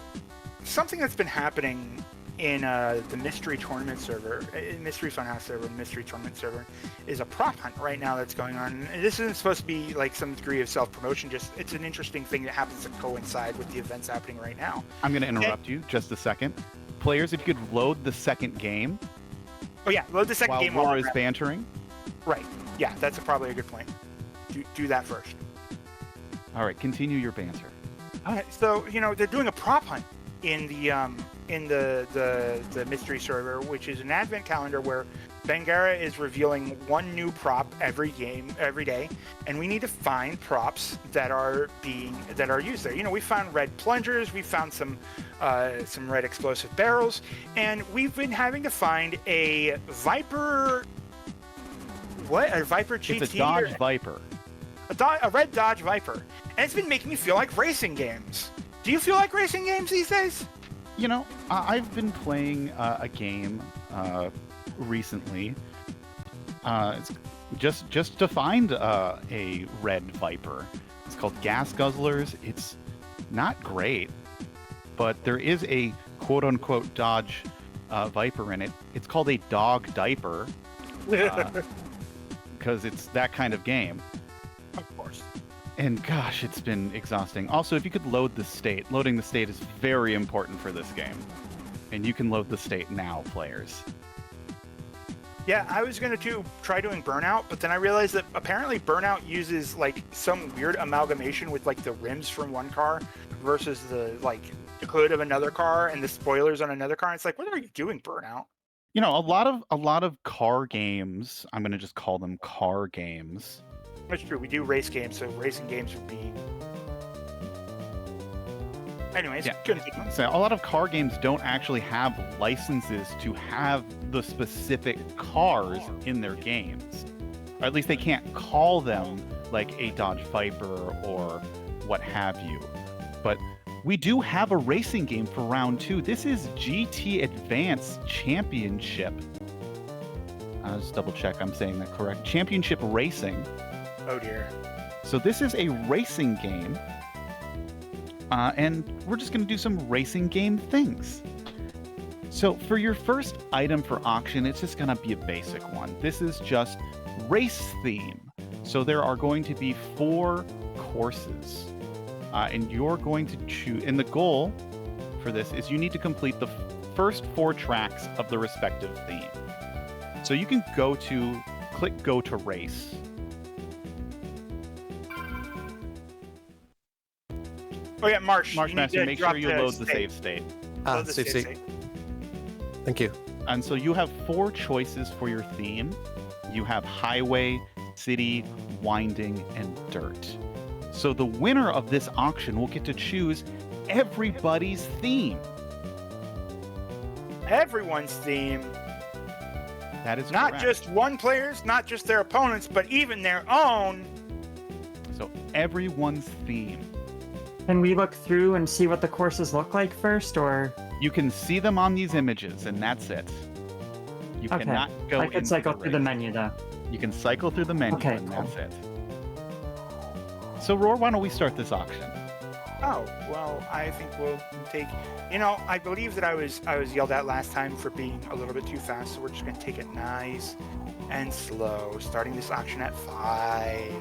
something that's been happening in the Mystery Tournament server, Mystery Funhouse server, and Mystery Tournament server, is a prop hunt right now that's going on. And this isn't supposed to be like some degree of self-promotion, just it's an interesting thing that happens to coincide with the events happening right now. I'm going to interrupt you just a second. Players, if you could load the second game Oh yeah, load the second while game Roar while is we're at- bantering. Right. Yeah, that's probably a good point. Do that first. All right, continue your banter. All right, so they're doing a prop hunt in the mystery server, which is an advent calendar where Bangara is revealing one new prop every day, and we need to find props that are used there. We found red plungers, we found some red explosive barrels, and we've been having to find a Viper. What? A Viper GT? It's a Dodge Viper. A red Dodge Viper, and it's been making me feel like racing games. Do you feel like racing games these days? I've been playing a game recently. It's just to find a red Viper. It's called Gas Guzzlers. It's not great, but there is a quote-unquote Dodge Viper in it. It's called a dog diaper because it's that kind of game. Of course. And gosh, it's been exhausting. Also, if you could load the state, loading the state is very important for this game. And you can load the state now, players. Yeah, I was going to try doing Burnout, but then I realized that apparently Burnout uses like some weird amalgamation with like the rims from one car versus the hood of another car and the spoilers on another car. And it's like, what are you doing, Burnout? A lot of car games, I'm going to just call them car games. That's true. We do race games, so racing games would be. Anyways, Yeah. continue. So a lot of car games don't actually have licenses to have the specific cars in their games. Or at least they can't call them like a Dodge Viper or what have you. But we do have a racing game for round 2. This is GT Advance Championship. I'll just double check I'm saying that correct. Championship Racing. Oh dear. So this is a racing game. And we're just going to do some racing game things. So for your first item for auction, it's just going to be a basic one. This is just race theme. So there are going to be 4 courses. And you're going to choose, and the goal for this is you need to complete the first 4 tracks of the respective theme. So you can click go to race. Oh yeah, Marshmaster, make sure you load the save state. Load the save save state. Thank you. And so you have 4 choices for your theme. You have highway, city, winding, and dirt. So the winner of this auction will get to choose everybody's theme. Everyone's theme. That is Not correct. just one player's, not just their opponents, but even their own. So everyone's theme. Can we look through and see what the courses look like first, or You can see them on these images, and that's it. You okay? cannot go I could into cycle the through the race. menu though. You can cycle through the menu, Okay, and cool. that's it. So, Roar, why don't we start this auction? Oh, well, I think we'll take. I believe that I was yelled at last time for being a little bit too fast, so we're just gonna take it nice and slow. Starting this auction at 5.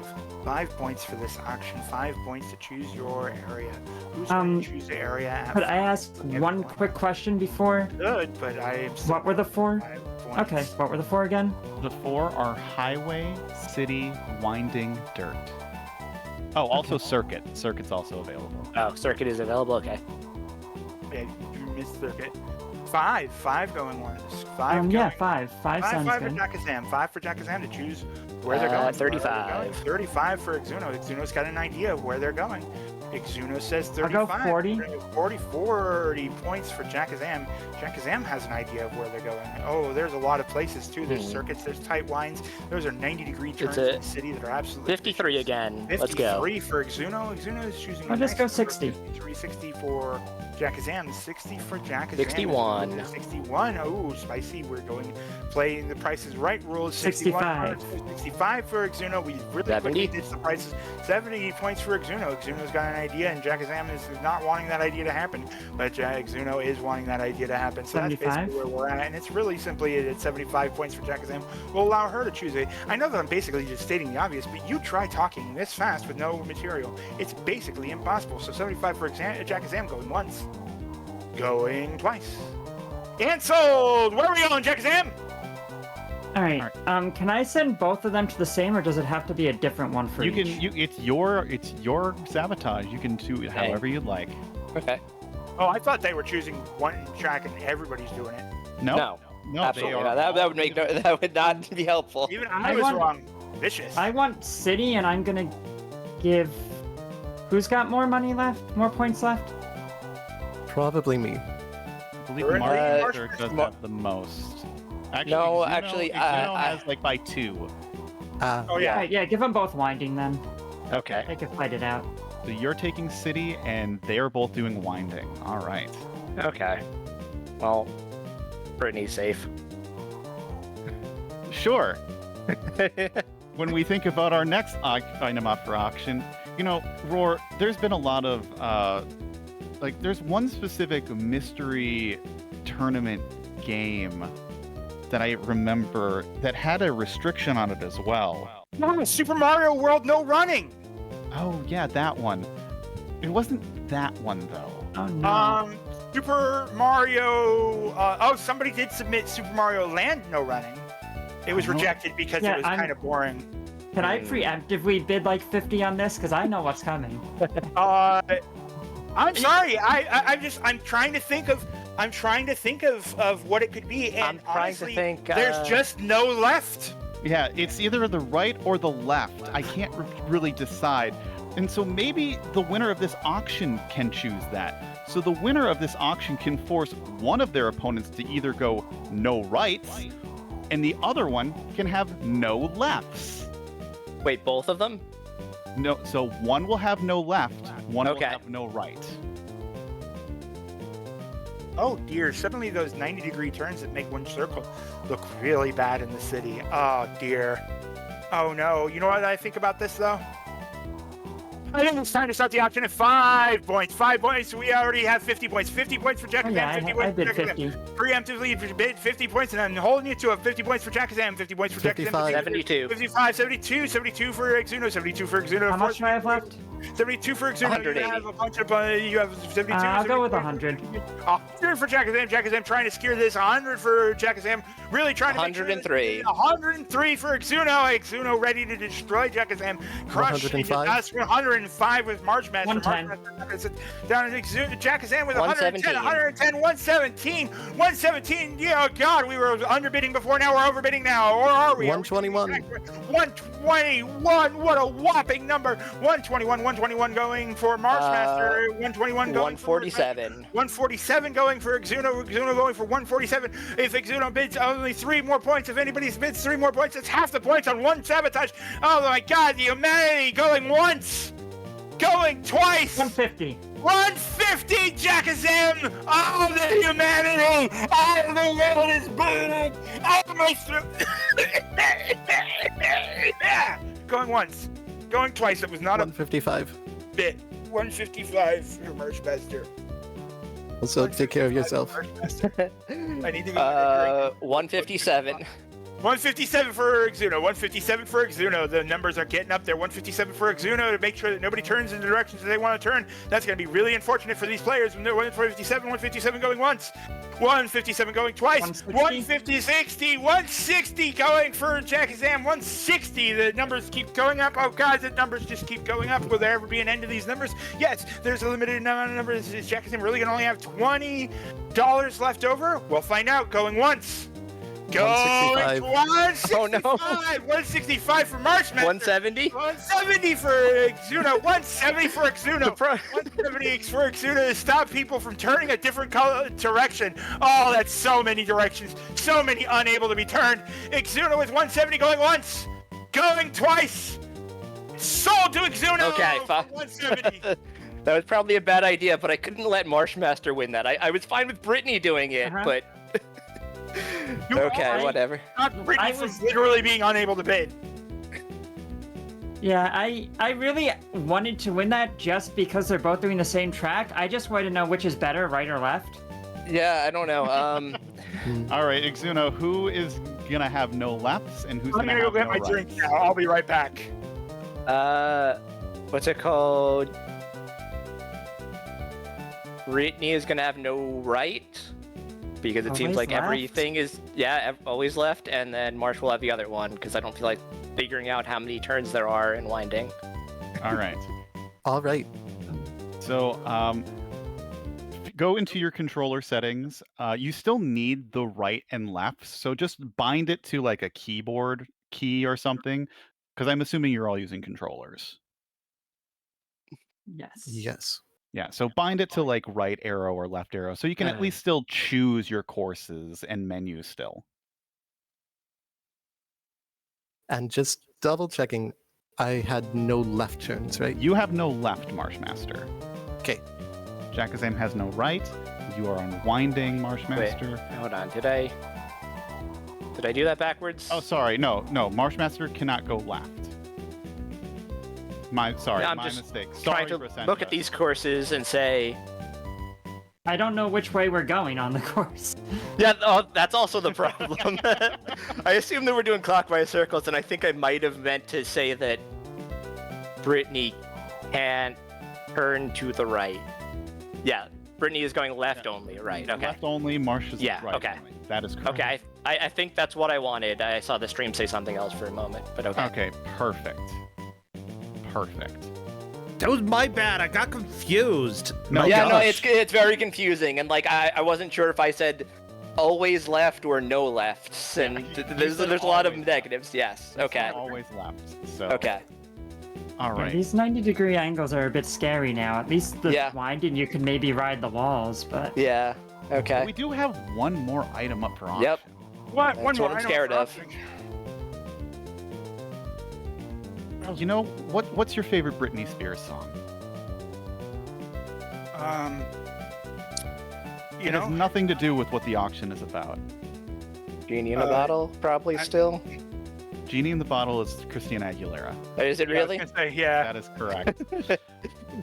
5 points for this auction. 5 points to choose your area. Who's going to choose the area? At Could I ask one quick question before? Good, but I am. What were the 4? 5 points. Okay, what were the 4 again? The 4 are highway, city, winding, dirt. Oh, also circuit. Circuit's also available. Oh, circuit is available. Okay. Yeah, you missed circuit. 5 going once. 5 going. Yeah, 5. 5 sounds 5 for good. Jakazam. 5 for Jakazam to choose where they're going. 35. 35 for Exuno. Exuno's got an idea of where they're going. Exuno says 35. I'll go 40. 40 points for Jakazam. Jakazam has an idea of where they're going. Oh, there's a lot of places too. There's circuits, there's tight winds. Those are 90-degree turns in the city that are absolutely 53 again. 53 Let's go. for Exuno. Exuno is choosing. I'll just go 60. 53, 60 for Jakazam. 60 for Jakazam. 61. 61. Oh, spicy. We're playing the prices right rules. 65. 65 for Exuno. We really 70. quickly ditched the prices. 70 points for Exuno. Exuno's got an idea, and Jakazam is not wanting that idea to happen. But Exuno is wanting that idea to happen. So 75? that's basically where we're at. And it's really simply at 75 points for Jakazam. We'll allow her to choose it. I know that I'm basically just stating the obvious, but you try talking this fast with no material. It's basically impossible. So 75 for Jakazam going once. Going twice. Cancelled! Where are we going, Jakazam? Alright, can I send both of them to the same, or does it have to be a different one for each? It's your sabotage. You can do it however you'd like. Okay. Oh, I thought they were choosing one track and everybody's doing it. No, Absolutely they not. are That would make that would not be helpful. Even I was wrong. Vicious. I want city, and I'm gonna give... Who's got more money left? More points left? Probably me. I believe Currently, Marshall does have the most. Actually, No, Exuno, actually, Exuno has like by 2. Oh, yeah. Alright, yeah, give them both winding then. Okay. They can fight it out. So you're taking city, and they are both doing winding. All right. Okay. Well, Brittany's safe. Sure. When we think about our next item up for auction, Roar, there's been a lot of, there's one specific mystery tournament game that I remember that had a restriction on it as well. No, Super Mario World no running. Oh, yeah, that one. It wasn't that one, though. Oh no. Super Mario. Somebody did submit Super Mario Land no running. It was rejected because it was kind of boring. Can I preemptively bid like 50 on this? Because I know what's coming. I'm sorry. I'm trying to think of what it could be, and I'm trying honestly, to think. there's just no left. Yeah, it's either the right or the left. I can't really decide. And so maybe the winner of this auction can choose that. So the winner of this auction can force one of their opponents to either go no rights, and the other one can have no lefts. Wait, both of them? No, so one will have no left, one will Okay. have no right. Oh dear, suddenly those 90-degree turns that make one circle look really bad in the city. Oh dear. Oh no. You know what I think about this though? I think it's time to start the auction at 5 points. 5 points. We already have 50 points. 50 points for Jakazam. Yeah, 50 I points bid for Jakazam. 50. Preemptively bid 50 points, and I'm holding you to a 50 points for Jakazam. 50 points for Jakazam. 55. 72. 55, 72, 72 for Exuno, 72 for Exuno. How much do I have left? 72 for Exuno. 180. You have a bunch of, you have 72. I'll go with 100. 100. 100 for Jakazam. Jakazam trying to secure this. 100 for Jakazam. Really trying to make sure 103. 103 for Exuno. Exuno ready to destroy Jakazam. Crush. 105. 105 with Marchmaster. 110. Down to Exuno. Jakazam with 117. 117. 117. Yeah, oh God, we were underbidding before. Now we're overbidding now. Or are we? 121. 121. What a whopping number. 121 going for Marchmaster. 121 going 147. 147 going for Exuno. Exuno going for 147. If Exuno bids only 3 more points, if anybody bids 3 more points, it's half the points on one sabotage. Oh my God, the humanity going once, going twice. 150. 150, Jakazam! Oh, the humanity! Oh, the world is burning! Oh, my throat! Going once. Going twice. It was not a 155. bit. 155 for Marshmaster. Also, take care of yourself. I need to be 157. 157 for Exuno. 157 for Exuno. The numbers are getting up there. 157 for Exuno to make sure that nobody turns in the directions that they want to turn. That's going to be really unfortunate for these players. 157, 157 going once. 157 going twice. 150, 60, 160 going for Jakazam. 160. The numbers keep going up. Oh, God, the numbers just keep going up. Will there ever be an end to these numbers? Yes, there's a limited amount of numbers. Is Jakazam really going to only have $20 left over? We'll find out. Going once. Going 165. Oh, no. 165 for Marshmaster. 170. 170 for Exuno. 170 for Exuno. 170 for Exuno to stop people from turning a different direction. Oh, that's so many directions. So many unable to be turned. Exuno with 170 going once. Going twice. Sold to Exuno. Okay, for 170. That was probably a bad idea, but I couldn't let Marshmaster win that. I was fine with Brittany doing it, but... Okay, whatever. Not Brittany was literally being unable to bid. Yeah, I really wanted to win that just because they're both doing the same track. I just wanted to know which is better, right or left. Yeah, I don't know. All right, Exuno, who is gonna have no lefts and who's I'm gonna gonna have go get no my rights? drink now. I'll be right back. What's it called? Brittany is gonna have no right. Because it seems Always like left? everything is, always left, and then Marsh will have the other one, because I don't feel like figuring out how many turns there are in winding. All right. All right. So, go into your controller settings. You still need the right and left, so just bind it to like a keyboard key or something, because I'm assuming you're all using controllers. Yes. Yes. Yeah, so bind it to like right arrow or left arrow, so you can at least still choose your courses and menus still. And just double checking, I had no left turns, right? You have no left, Marshmaster. Okay. Jakazam has no right. You are unwinding, Marshmaster. Wait, hold on, did I do that backwards? Oh, sorry, no, Marshmaster cannot go left. My mistake. Trying Sorry, to look at these courses and say, I don't know which way we're going on the course. yeah, that's also the problem. I assumed that we're doing clockwise circles, and I think I might have meant to say that Brittany can't turn to the right. Yeah, Brittany is going left only, right? Okay. Left only, Marsh is right okay. only. That is correct. Okay, I think that's what I wanted. I saw the stream say something else for a moment, but okay. Okay, perfect. That was my bad. I got confused. No, Yeah, no, gosh. it's very confusing, and like I wasn't sure if I said always left or no lefts, and there's a lot of negatives. Yes. Okay. Always left. So. Okay. All Yeah, right. these 90-degree angles are a bit scary now. At least the Yeah. winding, you can maybe ride the walls, but... Yeah. Okay. We do have one more item up for auction. Yep. What? That's One more. what I'm I know scared it's of. You know what's your favorite Britney Spears song? You It has know, nothing to do with what the auction is about. Genie in a bottle, probably still. Genie in the Bottle is Christina Aguilera. Is it yeah, I was really? gonna say, yeah. That is correct.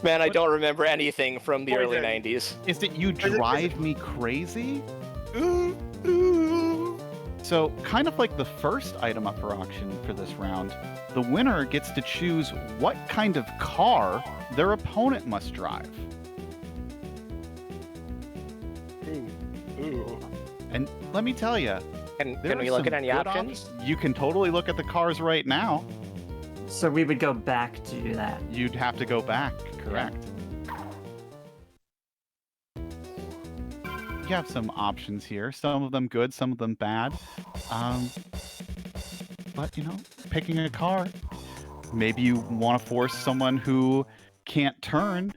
Man, I don't remember anything from the What is early it? 90s. Is it You it- Drive Me Crazy? Ooh, ooh. So, kind of like the first item up for auction for this round, the winner gets to choose what kind of car their opponent must drive. Ooh. And let me tell you, Can we look at any options? You can totally look at the cars right now. So we would go back to do that. You'd have to go back, correct? You have some options here. Some of them good, some of them bad. But, you know, picking a car, maybe you want to force someone who can't turn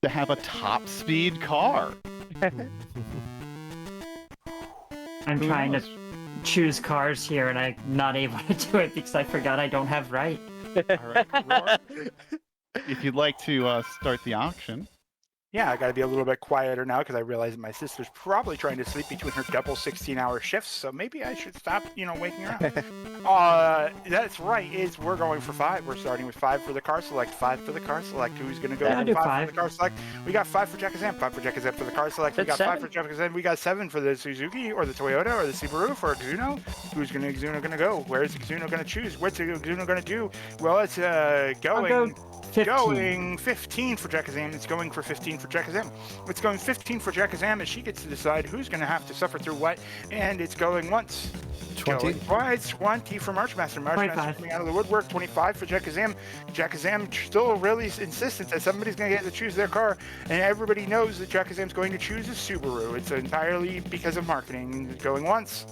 to have a top speed car. I'm Who trying knows? to choose cars here, and I'm not able to do it because I forgot I don't have right. All right, Roar, if you'd like to start the auction. Yeah, I got to be a little bit quieter now because I realize that my sister's probably trying to sleep between her double 16-hour shifts, so maybe I should stop, waking her up. That's right. We're going for 5. We're starting with 5 for the car select, 5 for the car select. Who's going to go Yeah, I'll do 5 5. for the car select? We got 5 for Jakazam, 5 for Jakazam for the car select. We That's got 5 for 7. Jakazam. We got 7 for the Suzuki or the Toyota or the Subaru for Exuno. Who's Exuno going to go? Where's Exuno going to choose? What's Exuno going to do? Well, it's I'll go 15. going 15 for Jakazam. It's going for 15 for Jakazam. It's going 15 for Jakazam as she gets to decide who's going to have to suffer through what. And it's going once. 20. Going twice. 20 for Marshmaster. Marshmaster 25. coming out of the woodwork. 25 for Jakazam. Jakazam still really insistent that somebody's going to get to choose their car. And everybody knows that Jakazam's going to choose a Subaru. It's entirely because of marketing. Going once.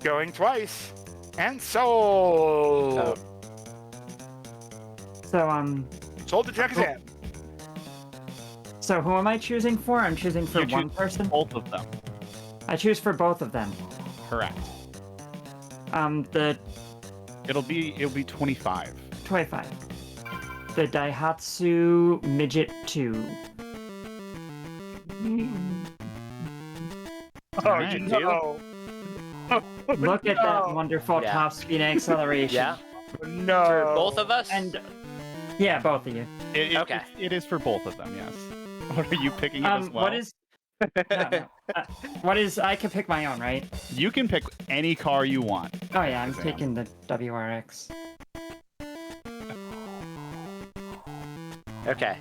Going twice. And sold. Oh. So, Sold to Jakazam. So who am I choosing for? I'm choosing for You one choose person? Both of them. I choose for both of them. Correct. The It'll be 25. 25. The Daihatsu Midget 2. Oh, Alright. no. Look at that No. wonderful Yeah. top speed and acceleration. Yeah. No. For both of us? And yeah, both of you. Okay. It is for both of them, yes. What are you picking it as well? What is? No. What is? I can pick my own, right? You can pick any car you want. Oh yeah, I'm Sam. taking the WRX. Okay.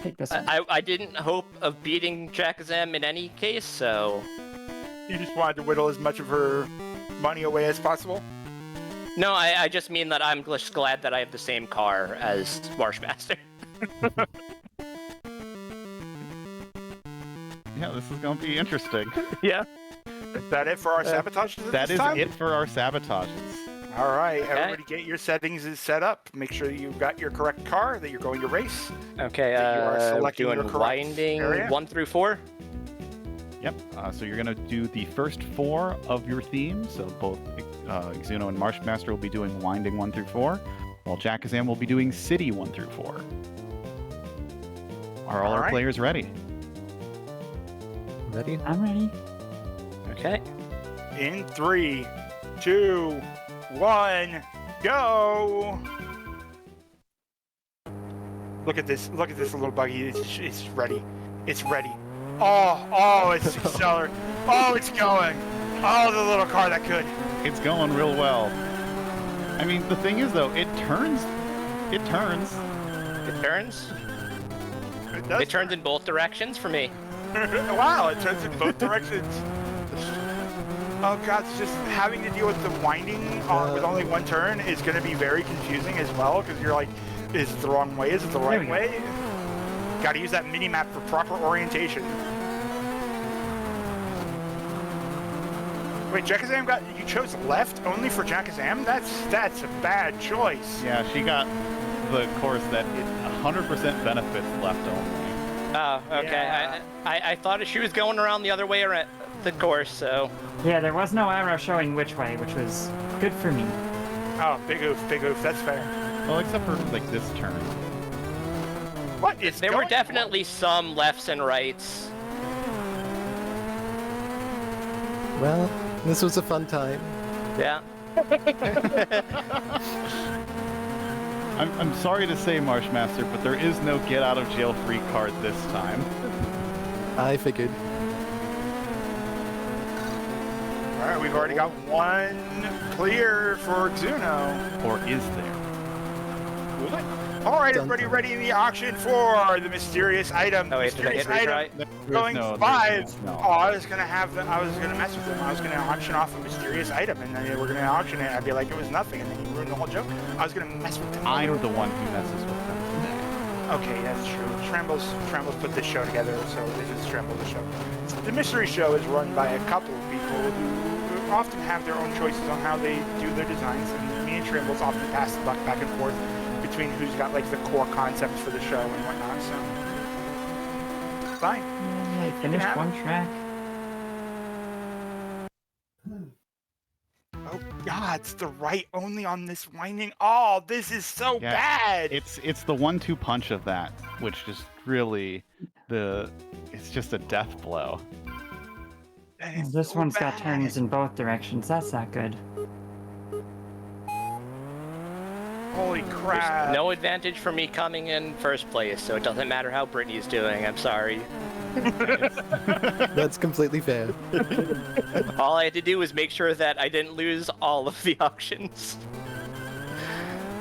Take this one. I didn't hope of beating Jakazam in any case, so... You just wanted to whittle as much of her money away as possible? No, I just mean that I'm just glad that I have the same car as Marshmaster. Yeah, this is going to be interesting. Yeah. Is that it for our sabotages at That this is time? it for our sabotages. All right, everybody get your settings set up. Make sure that you've got your correct car that you're going to race. Okay, That you are selecting your doing correct winding area. 1 through 4. Yep. So you're going to do the first 4 of your themes. So both Exuno and Marshmaster will be doing Winding 1 through 4, while Jakazam will be doing City 1 through 4. Are all our Alright. players ready? Ready? I'm ready. Okay. In 3, 2, 1, go! Look at this little buggy. It's ready. It's ready. Oh, it's accelerating. Oh, it's going. Oh, the little car that could. It's going real well. I mean, the thing is, though, it turns. It turns. It turns. It does. It turns in both directions for me. Wow, it turns in both directions. Oh god, it's just having to deal with the winding with only one turn is going to be very confusing as well, because you're like, is it the wrong way? Is it the right we go. way? Got to use that mini-map for proper orientation. Wait, Jakazam you chose left only for Jakazam? That's a bad choice. Yeah, she got the course that it 100% benefits left only. Oh, okay. Yeah. I thought she was going around the other way around the course, so... Yeah, there was no arrow showing which way, which was good for me. Oh, big oof, that's fair. Well, except for like this turn. What is There were going definitely some lefts and rights. Well, this was a fun time. Yeah. I'm sorry to say, Marshmaster, but there is no get out of jail free card this time. I figured. All right, we've already got one clear for Exuno. Or is there? All right, Dun, everybody dun. ready in the auction for the mysterious item. Oh, wait, did I mysterious hit retry? item There's going no- 5. no. Oh, I was gonna mess with them. I was gonna auction off a mysterious item, and then we're gonna auction it. I'd be like, it was nothing, and then you ruined the whole joke. I was gonna mess with them. I'm the one who messes with them today. Okay, that's true. Trembles put this show together, so this is Trembles' show. The mystery show is run by a couple of people who often have their own choices on how they do their designs, and me and Trembles often pass the buck back and forth between who's got like the core concepts for the show and whatnot. So fine. I finished Yeah. one track. Oh God, it's the right only on this winding. Oh, this is so Yeah, bad. It's the 1-2 punch of that, which just really it's just a death blow. This one's got turns in both directions. That's not good. Holy crap. No advantage for me coming in first place, so it doesn't matter how Brittany's doing. I'm sorry. That's completely fair. All I had to do was make sure that I didn't lose all of the auctions.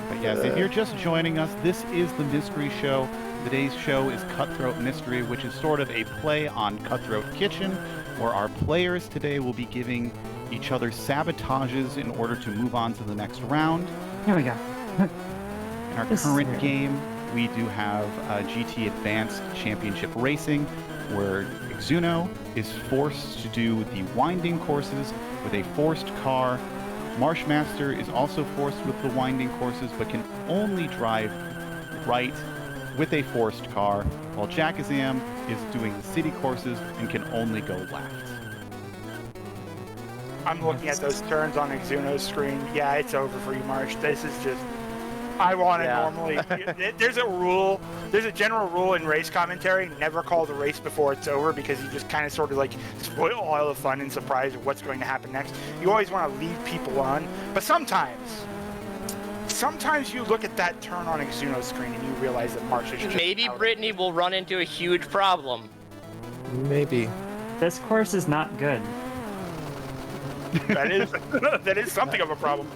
But yes, if you're just joining us, this is the Mystery Show. Today's show is Cutthroat Mystery, which is sort of a play on Cutthroat Kitchen, where our players today will be giving each other sabotages in order to move on to the next round. Here we go. In our This is current weird. game, we do have GT Advanced Championship Racing, where Exuno is forced to do the winding courses with a forced car. Marshmaster is also forced with the winding courses, but can only drive right with a forced car, while Jakazam is doing the city courses and can only go left. I'm looking at those turns on Exuno's screen. Yeah, it's over for you, Marsh. This is just... I want to normally... There's a rule. There's a general rule in race commentary. Never call the race before it's over, because you just kind of sort of like spoil all the fun and surprise of what's going to happen next. You always want to leave people on. But sometimes you look at that turn on Exuno's screen and you realize that Marsh is just Maybe out. Brittany will run into a huge problem. Maybe. This course is not good. That is something of a problem.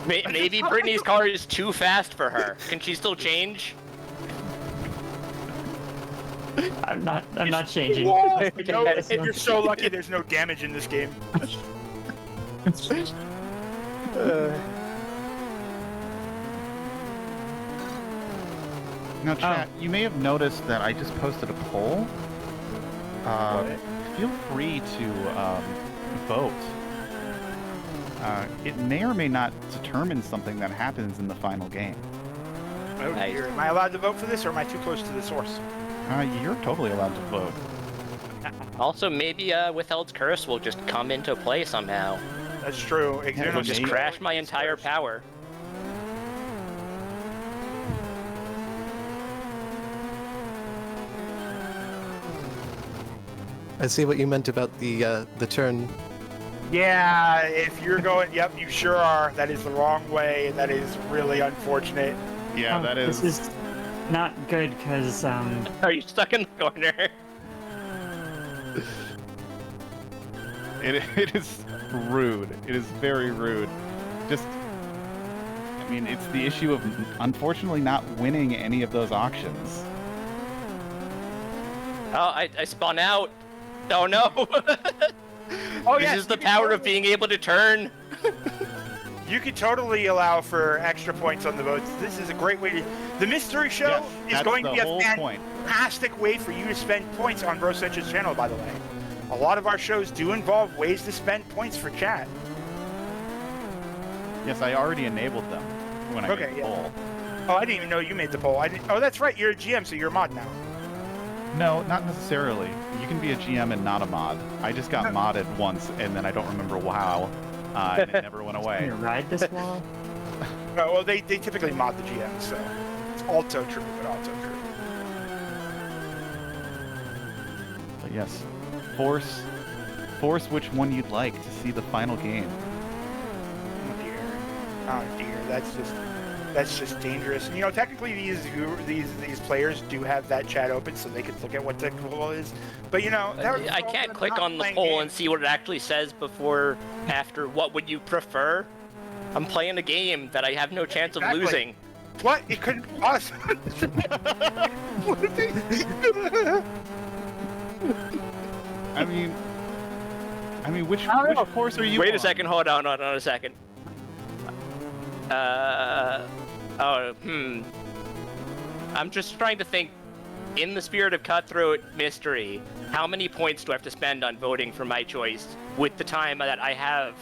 Maybe Brittany's car is too fast for her. Can she still change? I'm not changing. Whoa, Okay, no, guys. you're so lucky there's no damage in this game. Now, chat, you may have noticed that I just posted a poll. Feel free to vote. It may or may not determine something that happens in the final game. Oh Nice. dear. Am I allowed to vote for this, or am I too close to the source? You're totally allowed to vote. Also, maybe Withhelde's curse will just come into play somehow. That's true. It'll It'll Exuno just Maybe. crash my entire power. I see what you meant about the turn. Yeah, if you're going, yep, you sure are. That is the wrong way. That is really unfortunate. Yeah, that is. This is not good because Are you stuck in the corner? It is rude. It is very rude. Just, I mean, it's the issue of unfortunately not winning any of those auctions. Oh, I spun out. Oh no! Oh This yeah, is the power of being able to turn. You could totally allow for extra points on the votes. This is a great way to. The mystery show Yes, is that's going to the be a whole point. fantastic way for you to spend points on Bro Central's channel. By the way, a lot of our shows do involve ways to spend points for chat. Yes, I already enabled them when I Okay, made the yeah. poll. Oh, I didn't even know you made the poll. I didn't. Oh, that's right. You're a GM, so you're a mod now. No, not necessarily. You can be a GM and not a mod. I just got modded once, and then I don't remember wow, and it never went can away. you ride this wall? Well, they typically mod the GM, so it's also true, but also true. But yes, force which one you'd like to see the final game. Oh dear, that's just dangerous. And, you know, technically these players do have that chat open, so they could look at what the goal is. But you know, that would I result can't in click not on the playing poll games. and see what it actually says before, after. What would you prefer? I'm playing a game that I have no chance of Exactly. losing. What? It couldn't be us. I mean, which course are you Wait on? a second. Hold on a second. I'm just trying to think. In the spirit of Cutthroat Mystery, how many points do I have to spend on voting for my choice with the time that I have?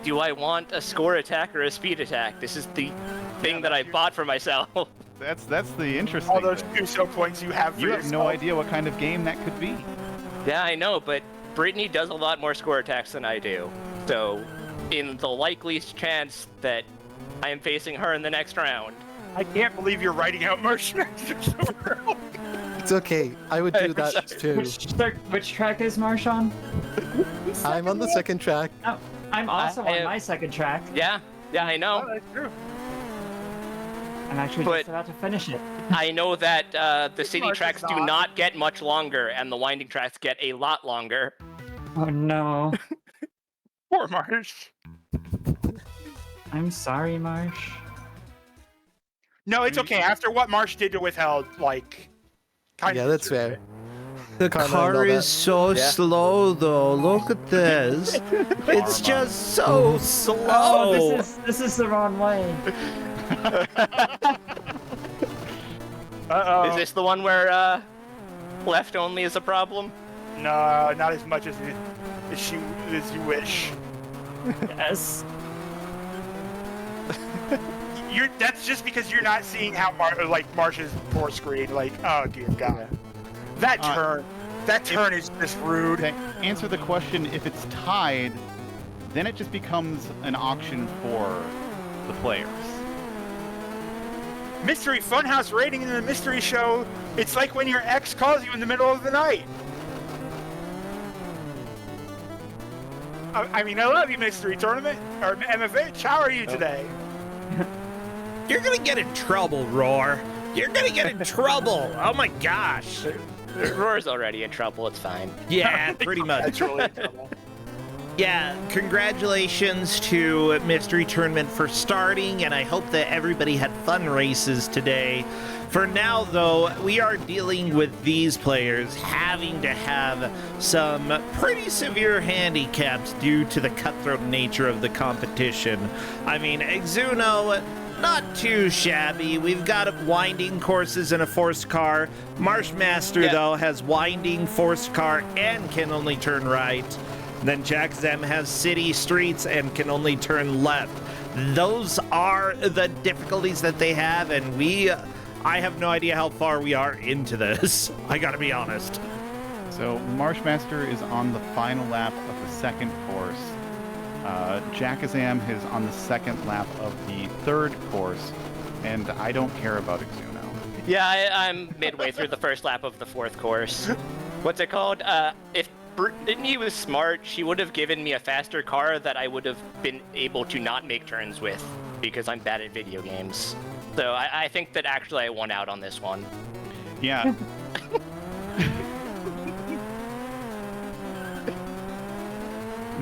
Do I want a score attack or a speed attack? This is the thing that I bought for myself. That's the interesting All those thing. Kuso points you have for You have no yourself. idea what kind of game that could be. Yeah, I know, but Brittany does a lot more score attacks than I do. So, in the likeliest chance that I am facing her in the next round, I can't believe you're writing out Marshmaster so early. It's okay. I would do that too. Which track is Marsh on? I'm on the second track. Oh, I'm also on my second track. Yeah, I know. Oh, that's true. I'm actually But- just about to finish it. I know that the city Marsh tracks is do not. not get much longer, and the winding tracks get a lot longer. Oh no. Poor Marsh. I'm sorry, Marsh. No, it's okay. After what Marsh did to Withheld, like, kind Yeah, of that's deserved fair. it. The Karma and car all is that. so Yeah. slow, though. Look at this. It's just so slow. Oh, this is the wrong way. Uh-oh. Is this the one where left only is a problem? No, not as much as you wish. Yes. That's just because you're not seeing how Marsh's poor screen. Like, oh dear God, that turn is just rude. To answer the question, if it's tied, then it just becomes an auction for the players. Mystery Funhouse rating in the mystery show. It's like when your ex calls you in the middle of the night. I mean, I love you, Mystery Tournament or MFH. How are you today? You're gonna get in trouble, Roar. You're gonna get in trouble. Oh my gosh. Roar's already in trouble. It's fine. Yeah, pretty much. That's really trouble. Yeah, congratulations to Mystery Tournament for starting, and I hope that everybody had fun races today. For now, though, we are dealing with these players having to have some pretty severe handicaps due to the cutthroat nature of the competition. I mean, Exuno, not too shabby. We've got winding courses and a forced car. Marshmaster, though, has winding, forced car, and can only turn right. Then Jakazam has city streets and can only turn left. Those are the difficulties that they have, and I have no idea how far we are into this. I gotta be honest. So Marshmaster is on the final lap of the second course. Jakazam is on the second lap of the third course, and I don't care about Exuno. Yeah, I'm midway through the first lap of the fourth course. What's it called? If Brittany was smart, she would have given me a faster car that I would have been able to not make turns with, because I'm bad at video games. So I think that actually I won out on this one. Yeah.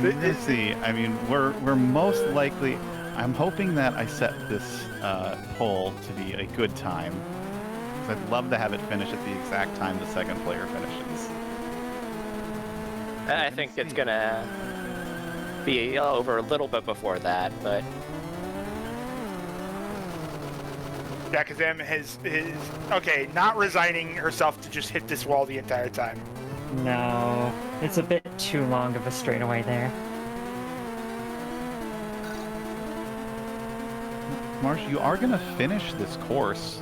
Let's see. I mean, we're most likely. I'm hoping that I set this poll to be a good time. 'Cause I'd love to have it finish at the exact time the second player finishes. I think it's gonna be over a little bit before that, but Jakazam is okay, not resigning herself to just hit this wall the entire time. No, it's a bit too long of a straightaway there. Marsh, you are gonna finish this course.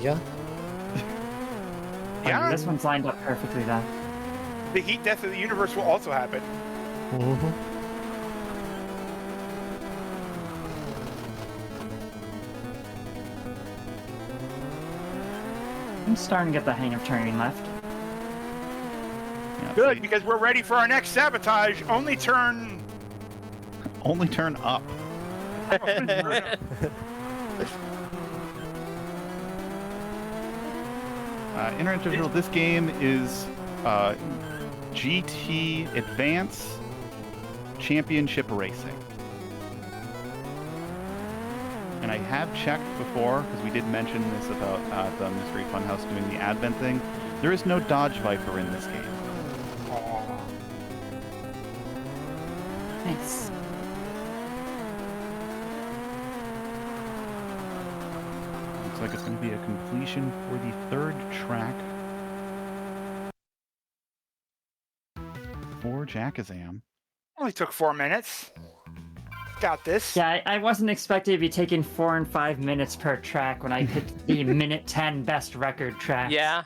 Yeah. Yeah, This one's lined up perfectly then. the heat death of the universe will also happen. Mm-hmm. I'm starting to get the hang of turning left. Yeah, Good, see, because we're ready for our next sabotage. Only turn. only turn up. Internet, this game is GT Advance Championship Racing. And I have checked before, because we did mention this about the Mystery Funhouse doing the Advent thing. There is no Dodge Viper in this game. Nice. Looks like it's going to be a completion for the third track for Jakazam. Only took 4 minutes. Got this. Yeah, I wasn't expecting to be taking 4 and 5 minutes per track when I hit the minute 10 best record track. yeah.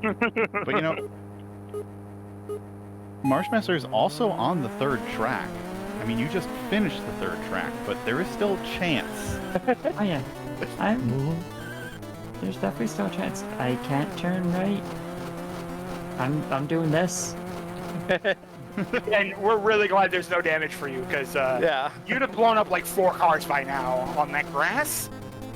But you know, Marshmaster is also on the third track. I mean, you just finished the third track, but there is still a chance. Oh yeah, there's definitely still a chance. I can't turn right. I'm doing this. And we're really glad there's no damage for you, because Yeah. you'd have blown up like 4 cars by now on that grass.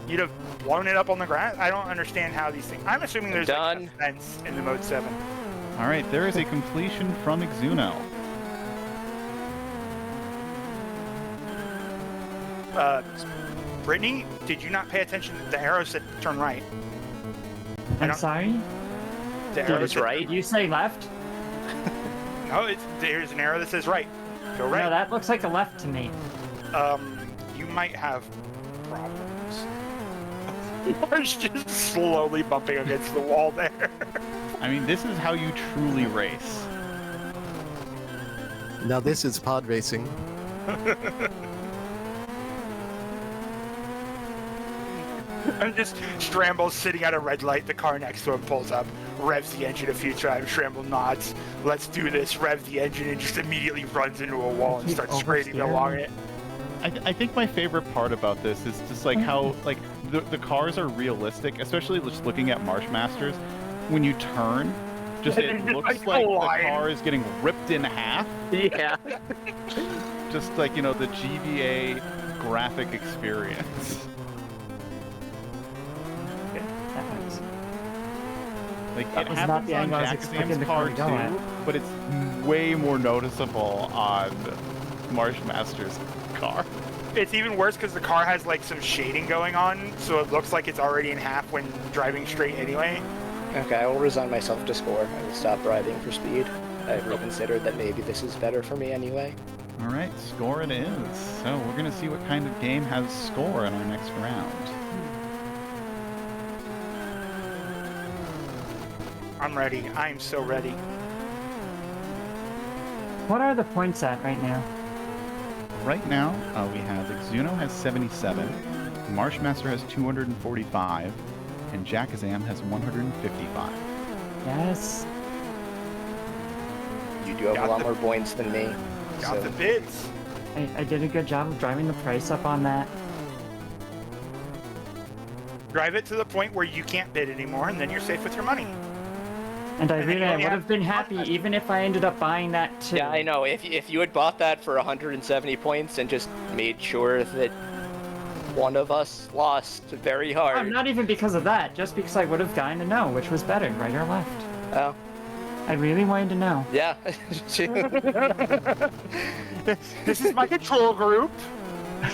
You'd have blown it up on the grass. I don't understand how these things. I'm assuming there's like a fence in the mode 7. All right, there is a completion from Exuno. Brittany, did you not pay attention? The arrow said turn right. I'm sorry. The arrow It's said right. Did you say left? No, there's an arrow that says right. Go right. No, that looks like a left to me. You might have problems. Marsh just slowly bumping against the wall there. I mean, this is how you truly race. Now this is pod racing. And just Stramble sitting at a red light, the car next to him pulls up, revs the engine a few times, Stramble nods, let's do this, revs the engine, and just immediately runs into a wall and starts scraping along it. I think my favorite part about this is just like how like the cars are realistic, especially just looking at Marshmasters. When you turn, just it looks like the car is getting ripped in half. Yeah. Just like, you know, the GBA graphic experience. That hurts. Like That it was not happens the on angle I was expecting Jakazam's the car car to go at. too, but it's way more noticeable on Marshmaster's car. It's even worse because the car has like some shading going on, so it looks like it's already in half when driving straight anyway. Okay, I will resign myself to score. I will stop driving for speed. I've reconsidered that maybe this is better for me anyway. All right, score it is. So we're gonna see what kind of game has score in our next round. I'm ready. I'm so ready. What are the points at right now? Right now, we have Exuno has 77, Marshmaster has 245, and Jakazam has 155. Yes. You do have Got a lot the- more points than me. Got so- the bids. I did a good job of driving the price up on that. Drive it to the point where you can't bid anymore, and then you're safe with your money. And I And then really you I only would have have been happy even if I ended up buying that too. Yeah, I know. If you had bought that for 170 points and just made sure that one of us lost very hard. Not even because of that, just because I would have gotten to know which was better, right or left. Oh, I really wanted to know. yeah. This is my control group.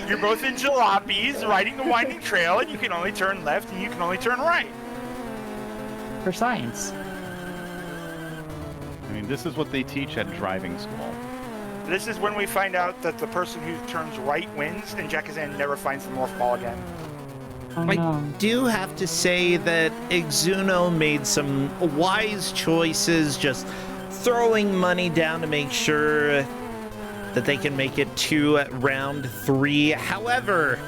You're both in jalopies, riding the winding trail, and you can only turn left and you can only turn right. For science. I mean, this is what they teach at driving school. This is when we find out that the person who turns right wins, and Jakazam never finds the morph ball again. Oh I no. do have to say that Exuno made some wise choices, just throwing money down to make sure that they can make it to round 3. However,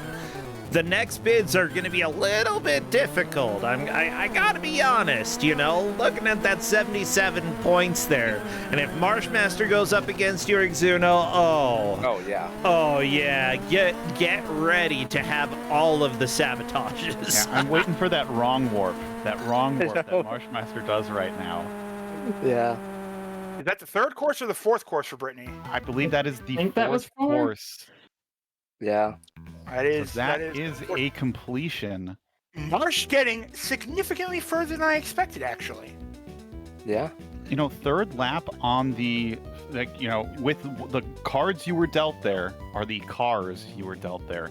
the next bids are going to be a little bit difficult. I gotta be honest, you know, looking at that 77 points there, and if Marshmaster goes up against your Exuno, oh yeah, get ready to have all of the sabotages. Yeah, I'm waiting for that wrong warp that Marshmaster does right now. Yeah. Is that the third course or the fourth course for Brittany? I believe that is the think that was fourth four. course. Yeah. That is. So that is a completion. Marsh getting significantly further than I expected, actually. Yeah. You know, third lap on the, like, you know, with the cards you were dealt there are the cars you were dealt there.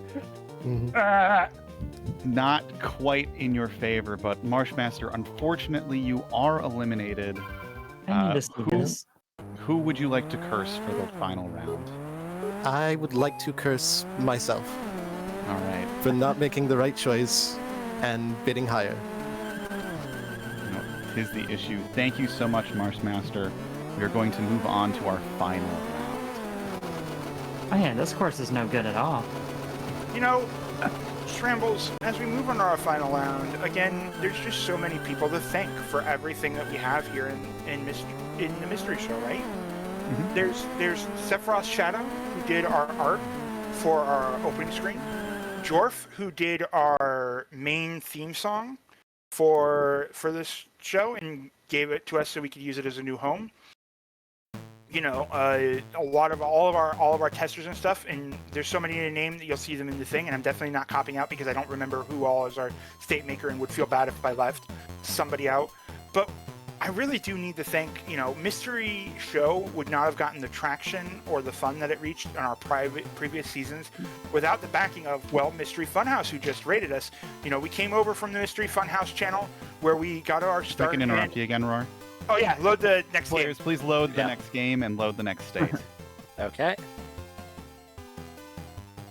Not quite in your favor, but Marshmaster, unfortunately, you are eliminated. I need to see this. Who would you like to curse for the final round? I would like to curse myself All right. for not making the right choice and bidding higher. You know, 'tis the issue. Thank you so much, Marshmaster. We are going to move on to our final round. Oh yeah, this course is no good at all. You know, Strambles, as we move on to our final round, again, there's just so many people to thank for everything that we have here in the mystery show, right? There's Sephiroth's Shadow, who did our art for our opening screen. Jorf, who did our main theme song for this show and gave it to us so we could use it as a new home. You know, a lot of all of our testers and stuff, and there's so many to name that you'll see them in the thing, and I'm definitely not copying out because I don't remember who all is our state maker and would feel bad if I left somebody out. But I really do need to thank, you know, Mystery Show would not have gotten the traction or the fun that it reached in our previous seasons without the backing of, well, Mystery Funhouse, who just rated us. You know, we came over from the Mystery Funhouse channel where we got our start. I can interrupt you again, Roar. Oh yeah, load the next Players, game. please load the next game and load the next state. Okay.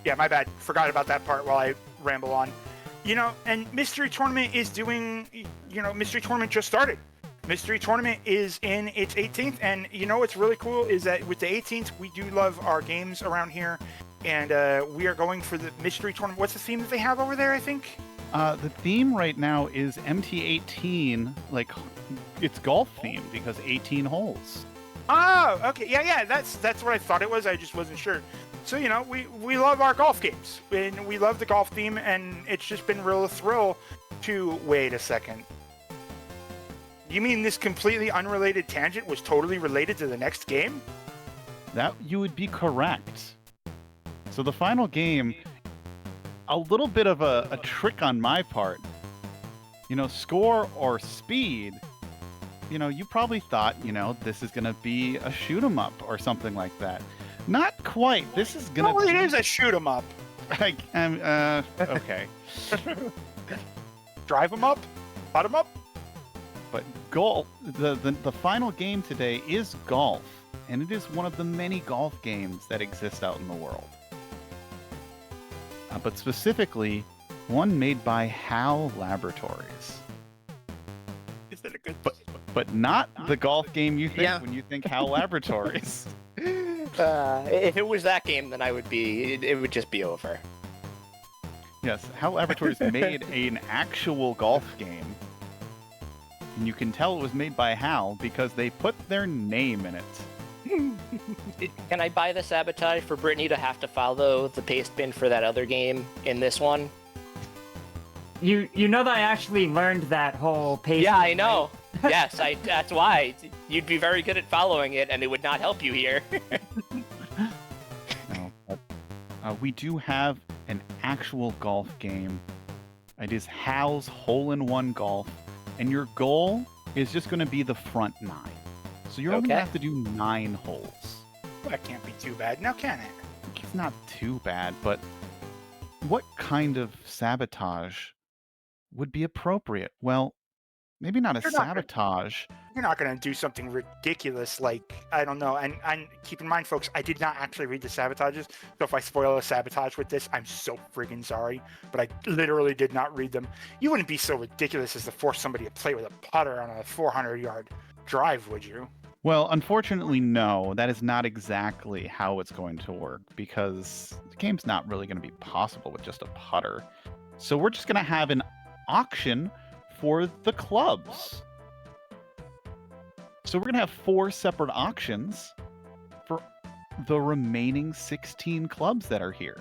Yeah, my bad. Forgot about that part while I ramble on. You know, and Mystery Tournament is doing, you know, Mystery Tournament just started. Mystery Tournament is in its 18th, and you know what's really cool is that with the 18th, we do love our games around here, and we are going for the Mystery Tournament. What's the theme that they have over there, I think? The theme right now is MT18, like, it's golf themed because 18 holes. Oh, okay. Yeah, that's what I thought it was. I just wasn't sure. So, you know, we love our golf games, and we love the golf theme, and it's just been real thrill to... Wait a second. You mean this completely unrelated tangent was totally related to the next game? That you would be correct. So the final game, a little bit of a trick on my part. You know, score or speed, you know, you probably thought, you know, this is going to be a shoot 'em up or something like that. Not quite. This is going to Well, it is a shoot 'em up. Okay. Drive 'em up? Putt 'em up? But golf, the final game today is golf, and it is one of the many golf games that exist out in the world. But specifically, one made by HAL Laboratories. Is that a good... But not the golf game you think Yeah. when you think HAL Laboratories. If it was that game, then it would just be over. Yes, HAL Laboratories made an actual golf game. And you can tell it was made by HAL because they put their name in it. Can I buy the sabotage for Brittany to have to follow the paste bin for that other game in this one? You know that I actually learned that whole pace. Yeah, I know. Yes, that's why. You'd be very good at following it, and it would not help you here. No, but, we do have an actual golf game. It is HAL's Hole-in-One Golf, and your goal is just going to be the front 9. So you're only going to have to do 9 holes. That can't be too bad, now can it? It's not too bad, but what kind of sabotage would be appropriate? Well, maybe not a sabotage. You're not going to do something ridiculous like, I don't know. And keep in mind, folks, I did not actually read the sabotages. So if I spoil a sabotage with this, I'm so friggin' sorry. But I literally did not read them. You wouldn't be so ridiculous as to force somebody to play with a putter on a 400-yard drive, would you? Well, unfortunately, no. That is not exactly how it's going to work because the game's not really going to be possible with just a putter. So we're just going to have an auction for the clubs. So we're going to have 4 separate auctions for the remaining 16 clubs that are here.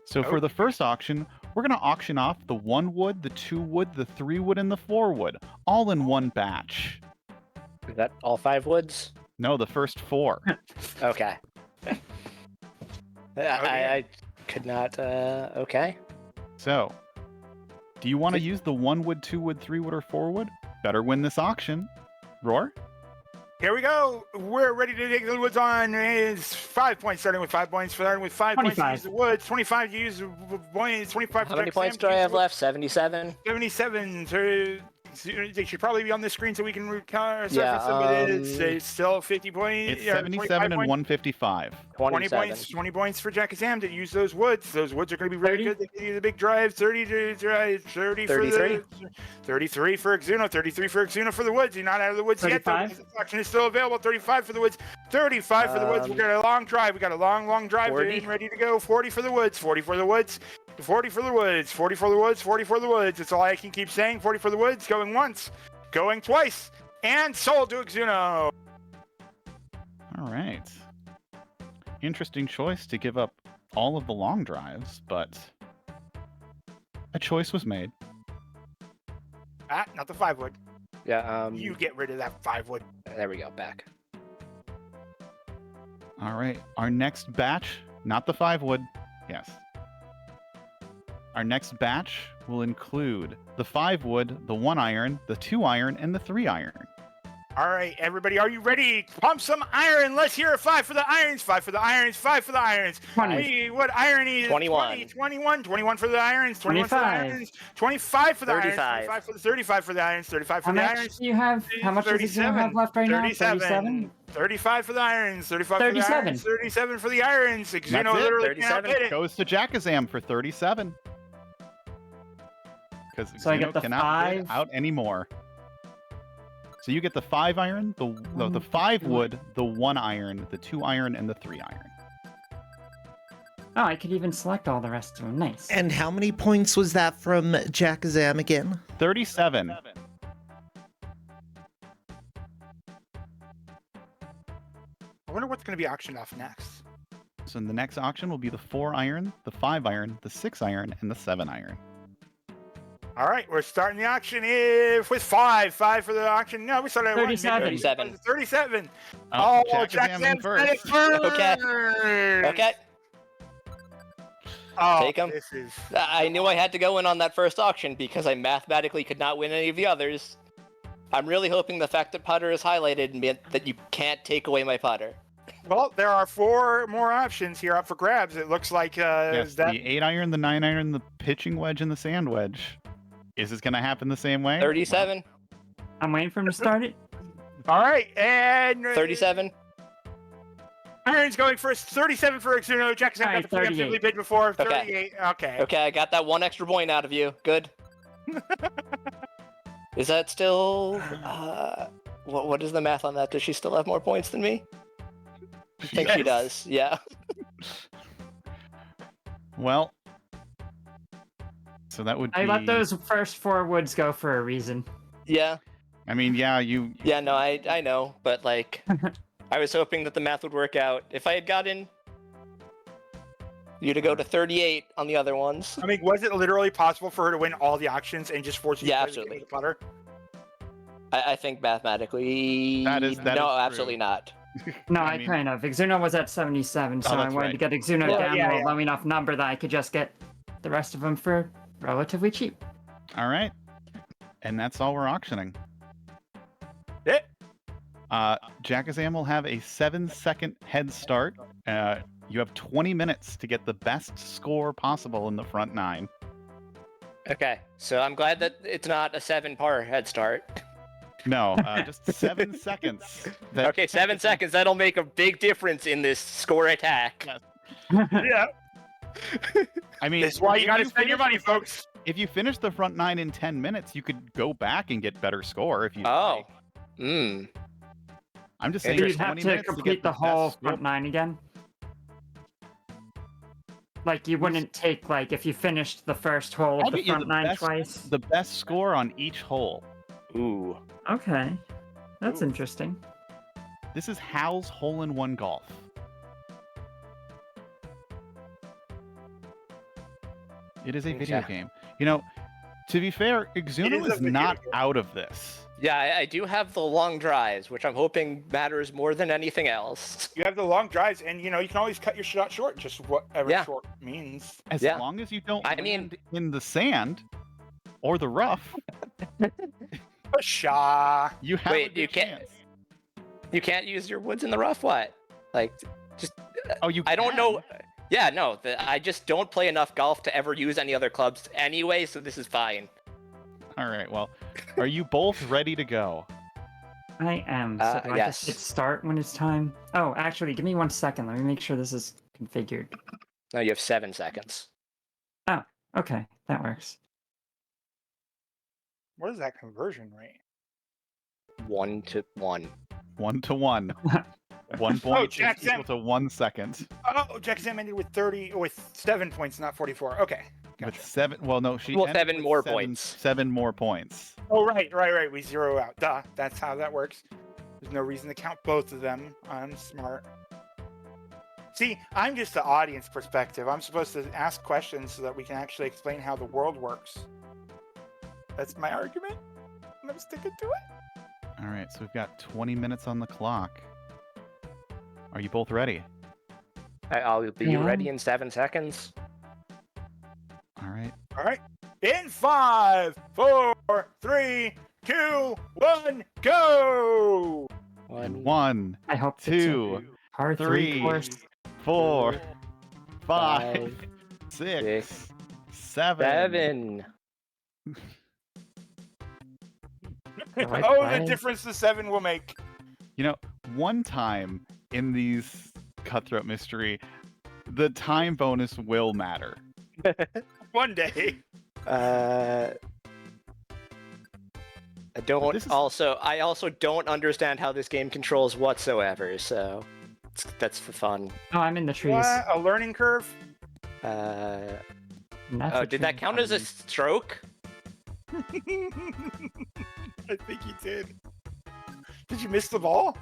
So for the first auction, we're going to auction off the 1 wood, the 2 wood, the 3 wood, and the 4 wood, all in one batch. Is that all 5 woods? No, the first 4. Okay. I could not, okay. So, do you want to use the 1 wood, 2 wood, 3 wood, or 4 wood? Better win this auction. Roar? Here we go. We're ready to take the woods on. It's 5 points, starting with 5 points. Starting with 5 points to use the woods. 25 to use the Boints. 25 How many points do I have left? 77? 77. So they should probably be on the screen so we can surface them. But it's still 50 points. It's 77 and 155. 20 points. 20 points for Jakazam to use those woods. Those woods are going to be very good. They can use the big drive. 30 to drive. 30 for 33. 33 for Exuno. 33 for Exuno for the woods. You're not out of the woods 35? yet. The auction is still available. 35 for the woods. 35 for the woods. We got a long drive. We got a long drive. 40. Ready to go. 40 for the woods. 40 for the woods. 40 for the woods. 40 for the woods. 40 for the woods. That's all I can keep saying. 40 for the woods. Going once. Going twice. And sold to Exuno. All right. Interesting choice to give up all of the long drives, but a choice was made. Ah, not the 5 wood. Yeah. You get rid of that 5 wood. There we go. Back. All right. Our next batch, not the 5 wood. Yes. Our next batch will include the 5 wood, the 1 iron, the 2 iron, and the 3 iron. All right, everybody, are you ready? Pump some iron. Let's hear a 5 for the irons. 5 for the irons. 5 for the irons. 20. What irony is 21. 21 for the irons. 21 for the 25. irons. 25 for the 35. irons. 25 for the 35 for the irons. 35 for How the much irons. do you have? How much does Exuno have left right now? 37? 35 for the irons. 35 for the 37. irons. 37 for the irons. That's Exuno it, literally 37 cannot hit it. Goes to Jakazam for 37. Because So I get the cannot bid 5. out anymore. So you get the 5 iron, the 5 wood, the 1 iron, the 2 iron, and the 3 iron. Oh, I could even select all the rest of them. Nice. And how many points was that from Jakazam again? 37. I wonder what's going to be auctioned off next. So in the next auction will be the 4 iron, the 5 iron, the 6 iron, and the 7 iron. All right, we're starting the auction with 5. 5 for the auction. No, we started at 37. 37. 37. Oh, Oh, Jakazam in Jakazam said it first. first. Okay. Oh, Take 'em. This is... I knew I had to go in on that first auction because I mathematically could not win any of the others. I'm really hoping the fact that putter is highlighted meant that you can't take away my putter. Well, there are 4 more options here up for grabs. It looks like Yes, is that the 8 iron, the 9 iron, the pitching wedge, and the sand wedge. Is this going to happen the same way? 37. I'm waiting for him to start it. all right, and 37. Iron's going first. 37 for Exuno. Jackson All got right, the preemptively 38. bid before. Okay. 38. Okay. Okay, I got that 1 extra point out of you. Good. Is that still... what is the math on that? Does she still have more points than me? I think she Yes. does. Yeah. Well, so that would be... I let those first 4 woods go for a reason. Yeah. I mean, yeah, you... Yeah, no, I know, but like... I was hoping that the math would work out. If I had gotten you to go to 38 on the other ones. I mean, was it literally possible for her to win all the auctions and just force you Yeah, to play the game absolutely. with the putter? I think mathematically... That is no, true. absolutely not. No, I I mean- kind of. Exuno was at 77, so I that's wanted right. to get Exuno Well, down yeah, to a yeah. low enough number that I could just get the rest of them for relatively cheap. All right. And that's all we're auctioning. Yeah. Jakazam will have a 7-second head start. You have 20 minutes to get the best score possible in the front 9. Okay, so I'm glad that it's not a 7-par head start. No, just 7 seconds. That- Okay, 7 seconds. That'll make a big difference in this score attack. Yeah. I mean, That's why you if got to spend your finish- money, folks. If you finish the front 9 in 10 minutes, you could go back and get better score if you. Oh. like. I'm just saying. You'd have 20 to minutes complete get the best whole score. front 9 again. Like, you wouldn't take, like, if you finished the first hole I'll of the get you front 9 best, twice. The best score on each hole. Ooh. Okay. That's Ooh. interesting. This is Hal's hole-in-one golf. It is a video Okay. game. You know, to be fair, Exuno is a is video not game. out of this. Yeah, I do have the long drives, which I'm hoping matters more than anything else. You have the long drives, and you know you can always cut your shot short, just whatever Yeah. short means. As Yeah. long as you don't I mean- land in the sand or the rough, Pshaw. you have a Wait, good you can't- chance. You can't use your woods in the rough. What? Like, just Oh, you I don't can. know. Yeah, no, I just don't play enough golf to ever use any other clubs anyway, so this is fine. All right, well, are you both ready to go? I am. So do I just hit Yes. start when it's time? Oh, actually, give me 1 second. Let me make sure this is configured. Now you have 7 seconds. Okay, that works. What is that conversion rate? 1 to 1. 1 to 1. 1 point is Jackson. equal to 1 second. Oh, Jackson ended with 7 points, not 44. Okay. With Gotcha. 7, well, no, she Well, ended 7 with more 7 points. 7 more points. Oh, right. We zero out. Duh. That's how that works. There's no reason to count both of them. I'm smart. See, I'm just the audience perspective. I'm supposed to ask questions so that we can actually explain how the world works. That's my argument, and I'm sticking to it. All right, so we've got 20 minutes on the clock. Are you both ready? I'll be Yeah. ready in 7 seconds. All right. All right. In 5, 4, 3, 2, 1, go! And 1, I hope it's 2, a hard 3, course. 4, 5, Five, 6, 7. 7. Right Oh, way. the difference the 7 will make. You know, one time in these Cutthroat Mystery, the time bonus will matter. One day. I don't This is- I also don't understand how this game controls whatsoever, so that's for fun. Oh, I'm in the trees. What? A learning curve? And that's Oh, what did you that count as a mean. stroke? I think you did. Did you miss the ball?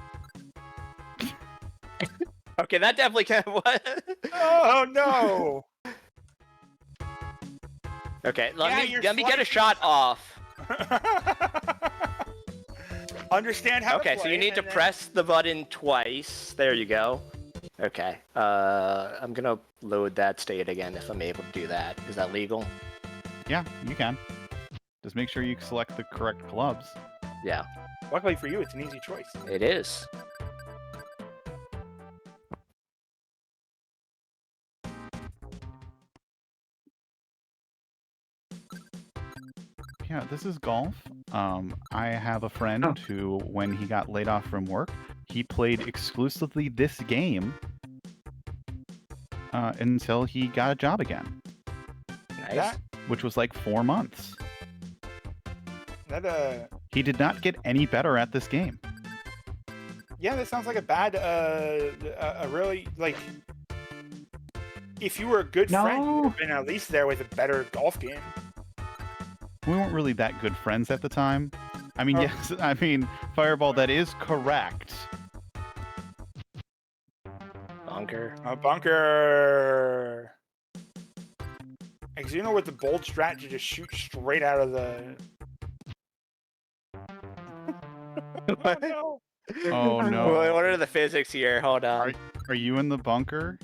Okay, that definitely can. What? Oh no! Okay, Yeah, let you're me get a slightly- shot off. Understand how to Okay, play, so you need to and then- press the button twice. There you go. Okay. I'm gonna load that state again if I'm able to do that. Is that legal? Yeah, you can. Just make sure you select the correct clubs. Yeah, Luckily for you, it's an easy choice. it is. Yeah, this is golf. I have a friend Oh. who, when he got laid off from work, he played exclusively this game until he got a job again, Nice. That which was like 4 months. that He did not get any better at this game. yeah, that sounds like a bad a really like. If you were a good friend, you would have been at least there with a better golf game. We weren't really that good friends at the time. I mean, Oh. yes, I mean, Fireball, that is correct. Bunker. A bunker. Exuno with the bold strat to just shoot straight out of the. Oh, no. Oh, no. What are the physics here? Hold on. Are you in the bunker?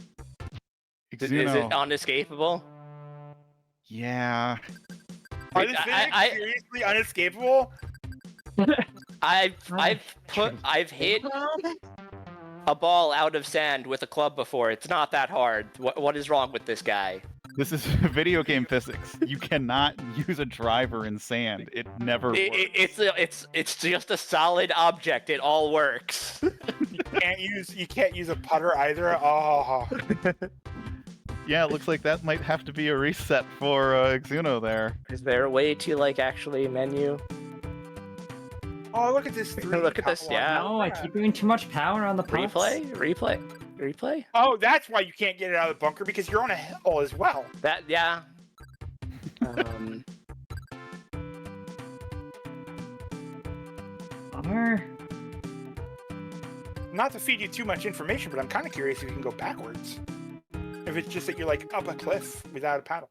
Is Exuno. it unescapable? Yeah. Are the physics seriously unescapable? I've hit a ball out of sand with a club before. It's not that hard. What is wrong with this guy? This is video game physics. You cannot use a driver in sand. It never works. It's just a solid object. It all works. You can't use a putter either. Oh. Yeah, it looks like that might have to be a reset for Exuno there. Is there a way to like actually menu? Oh, look at this. Look at this, yeah. No, I keep doing too much power on the putts. Replay. Oh, that's why you can't get it out of the bunker, because you're on a hill as well. That yeah. Bummer. Not to feed you too much information, but I'm kind of curious if you can go backwards. If it's just that you're like up a cliff without a paddle.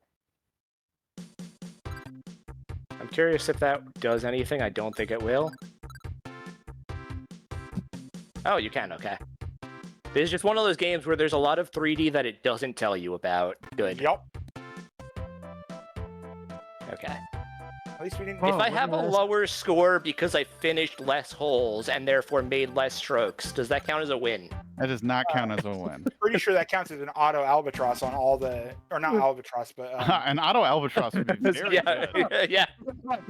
I'm curious if that does anything. I don't think it will. Oh, you can. Okay. This is just one of those games where there's a lot of 3D that it doesn't tell you about. Good. Yep. Okay. At least we didn't. Whoa, If I look have at a this. lower score because I finished less holes and therefore made less strokes, does that count as a win? That does not count as a win. Pretty sure that counts as an auto albatross on all the, or not albatross, but An auto albatross would be very good. yeah.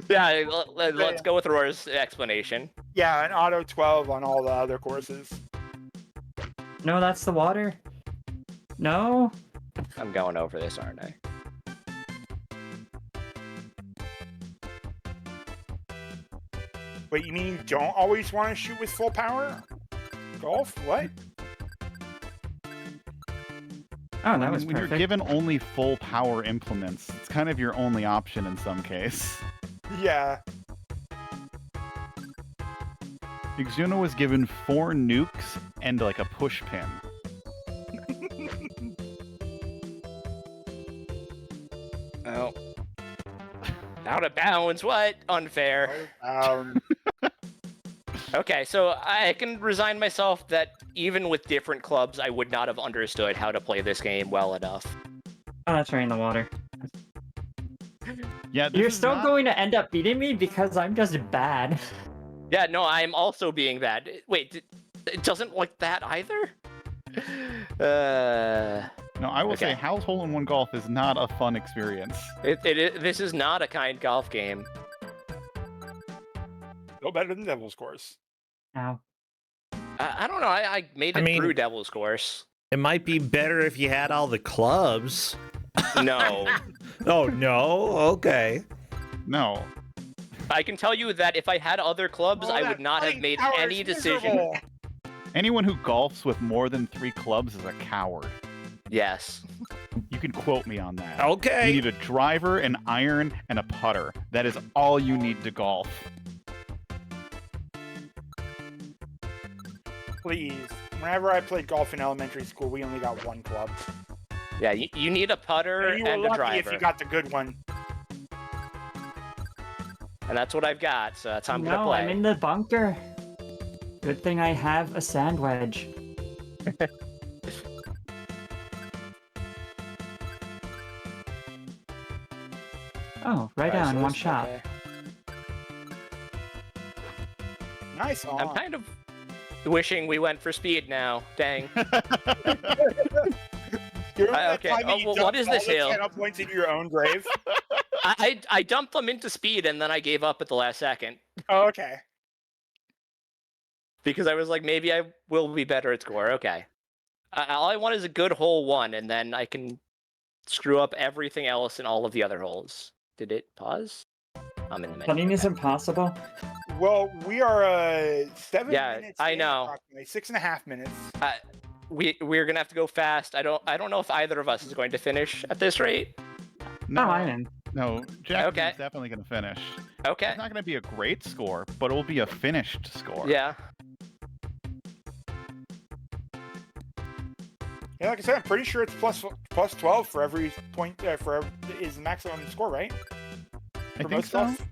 Let's go with Roar's explanation. yeah, an auto 12 on all the other courses. No, that's the water. No. I'm going over this, aren't I? Wait, you mean you don't always want to shoot with full power? Golf? What? Oh, that was When you're perfect. given only full power implements, it's kind of your only option in some case. Yeah. Exuno was given 4 nukes and like a push pin. Oh. Out of bounds. What? Unfair. Okay, so I can resign myself that even with different clubs, I would not have understood how to play this game well enough. Oh, that's right in the water. Yeah, You're still going to end up beating me because I'm just bad. Yeah, no, I'm also being bad. Wait, it doesn't like that either? No, I will Okay. say Hal's hole-in-one golf is not a fun experience. This is not a kind golf game. No better than Devil's Course. Ow. I don't know. I made it through Devil's Course. It might be better if you had all the clubs. No. Oh, no? Okay. No. I can tell you that if I had other clubs, I would not have made any decision. Anyone who golfs with more than 3 clubs is a coward. Yes. You can quote me on that. Okay. You need a driver, an iron, and a putter. That is all you need to golf. Please. Whenever I played golf in elementary school, we only got 1 club. Yeah, you need a putter And you were and a lucky driver. if you got the good one. And that's what I've got, so that's how I'm gonna No, play. I'm in the bunker. Good thing I have a sand wedge. Oh, right Alright, down, so one this- shot. okay. Nice on. I'm kind of wishing we went for speed now. Dang. Okay, well, what is this hill? 10 points into your own grave. I dumped them into speed and then I gave up at the last second. Oh, okay. Because I was like, maybe I will be better at score. Okay. All I want is a good hole 1, and then I can screw up everything else in all of the other holes. Did it pause? I'm in the menu. Putting is impossible. Well, we are 7 Yeah, minutes. I in, know. approximately 6.5 minutes. We're gonna have to go fast. I don't know if either of us is going to finish at this rate. No, I'm in. No, Jack Okay. is definitely going to finish. Okay. It's not going to be a great score, but it will be a finished score. Yeah. Yeah, like I said, I'm pretty sure it's plus 12 for every point. Is the maximum score, right? I For think most so. stuff?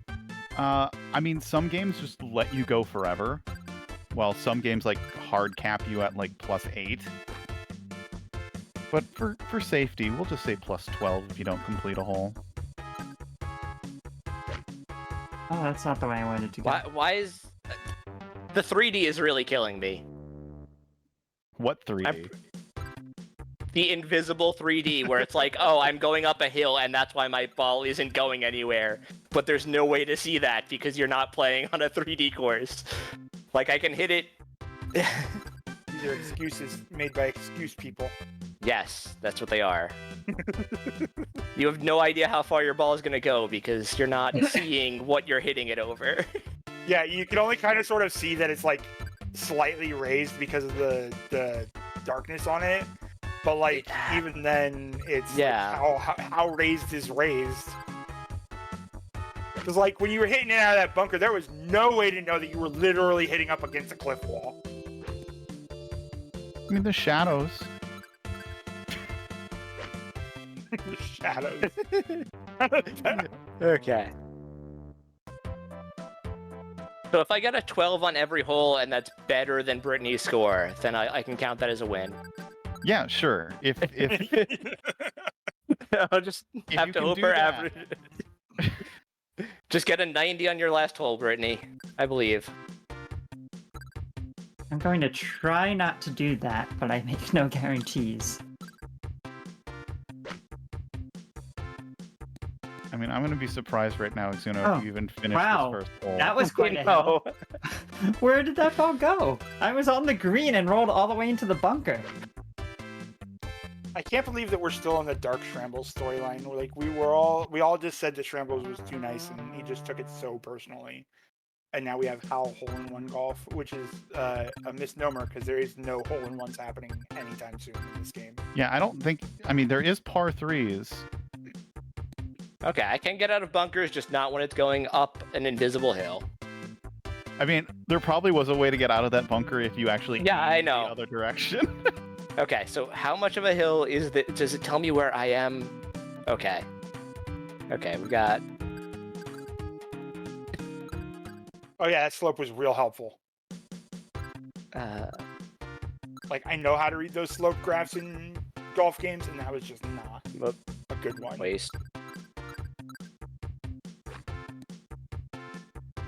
I mean, some games just let you go forever, while some games like hard cap you at like +8. But for safety, we'll just say +12 if you don't complete a hole. Oh, that's not the way I wanted to go. Why is the 3D is really killing me? What 3D? The invisible 3D, where it's like, oh, I'm going up a hill, and that's why my ball isn't going anywhere. But there's no way to see that because you're not playing on a 3D course. Like, I can hit it. These are excuses made by excuse people. Yes, that's what they are. You have no idea how far your ball is going to go because you're not seeing what you're hitting it over. Yeah, you can only kind of sort of see that it's like slightly raised because of the darkness on it. But like even then, it's Yeah. like how raised is raised. Because like when you were hitting it out of that bunker, there was no way to know that you were literally hitting up against a cliff wall. I mean, the shadows. The shadows. Okay. So if I get a 12 on every hole and that's better than Brittany's score, then I can count that as a win. Yeah, sure. If I'll just have you to can hope do her that. average. Just get a 90 on your last hole, Brittany. I believe. I'm going to try not to do that, but I make no guarantees. I mean, I'm going to be surprised right now, Exuno, Oh, if you even finish wow. this first hole. That was quite a hill. No. Where did that ball go? I was on the green and rolled all the way into the bunker. I can't believe that we're still on the Dark Shrambles storyline. We're like we all just said that Shrambles was too nice, and he just took it so personally. And now we have Hal hole-in-one golf, which is a misnomer because there is no hole-in-ones happening anytime soon in this game. Yeah, I don't think... I mean, there is par 3s. Okay, I can get out of bunkers, just not when it's going up an invisible hill. I mean, there probably was a way to get out of that bunker if you actually Yeah, I aimed know. the other direction. Okay, so how much of a hill is that? Does it tell me where I am? Okay. Okay, we got. Oh yeah, that slope was real helpful. Like, I know how to read those slope graphs in golf games, and that was just not a good one. Waste.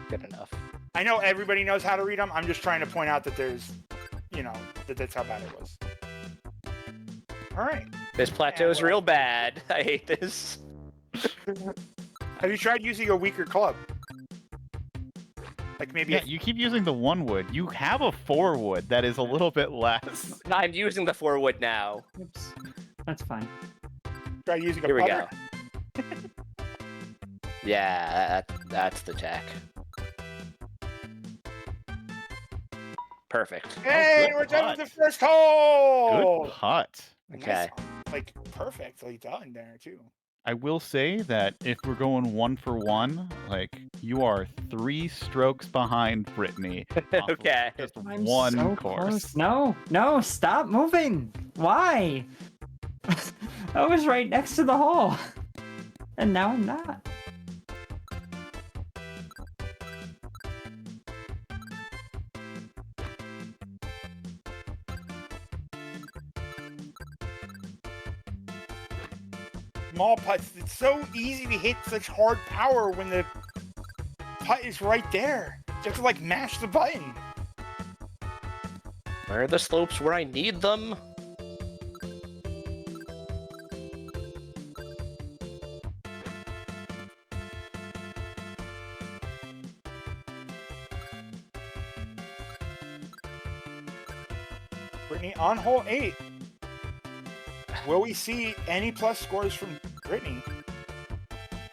Good enough. I know everybody knows how to read them. I'm just trying to point out that there's, that's how bad it was. All right. This plateau is real bad. I hate this. Have you tried using a weaker club? Like maybe. Yeah, you keep using the 1 wood. You have a 4 wood that is a little bit less. I'm using the 4 wood now. Oops. That's fine. Try using a Here we putter? go. Yeah, that's the tech. Perfect. Hey, good we're done with putt. the first hole. Good putt. Okay. Nice. Like perfectly done there too. I will say that if we're going 1 for 1, like, you are 3 strokes behind Brittany. off of Okay. Just I'm one so course. close. No, stop moving. Why? I was right next to the hole. And now I'm not. Small putts. It's so easy to hit such hard power when the putt is right there. You have to like mash the button. Where are the slopes where I need them? Brittany on hole 8. Will we see any plus scores from Brittany?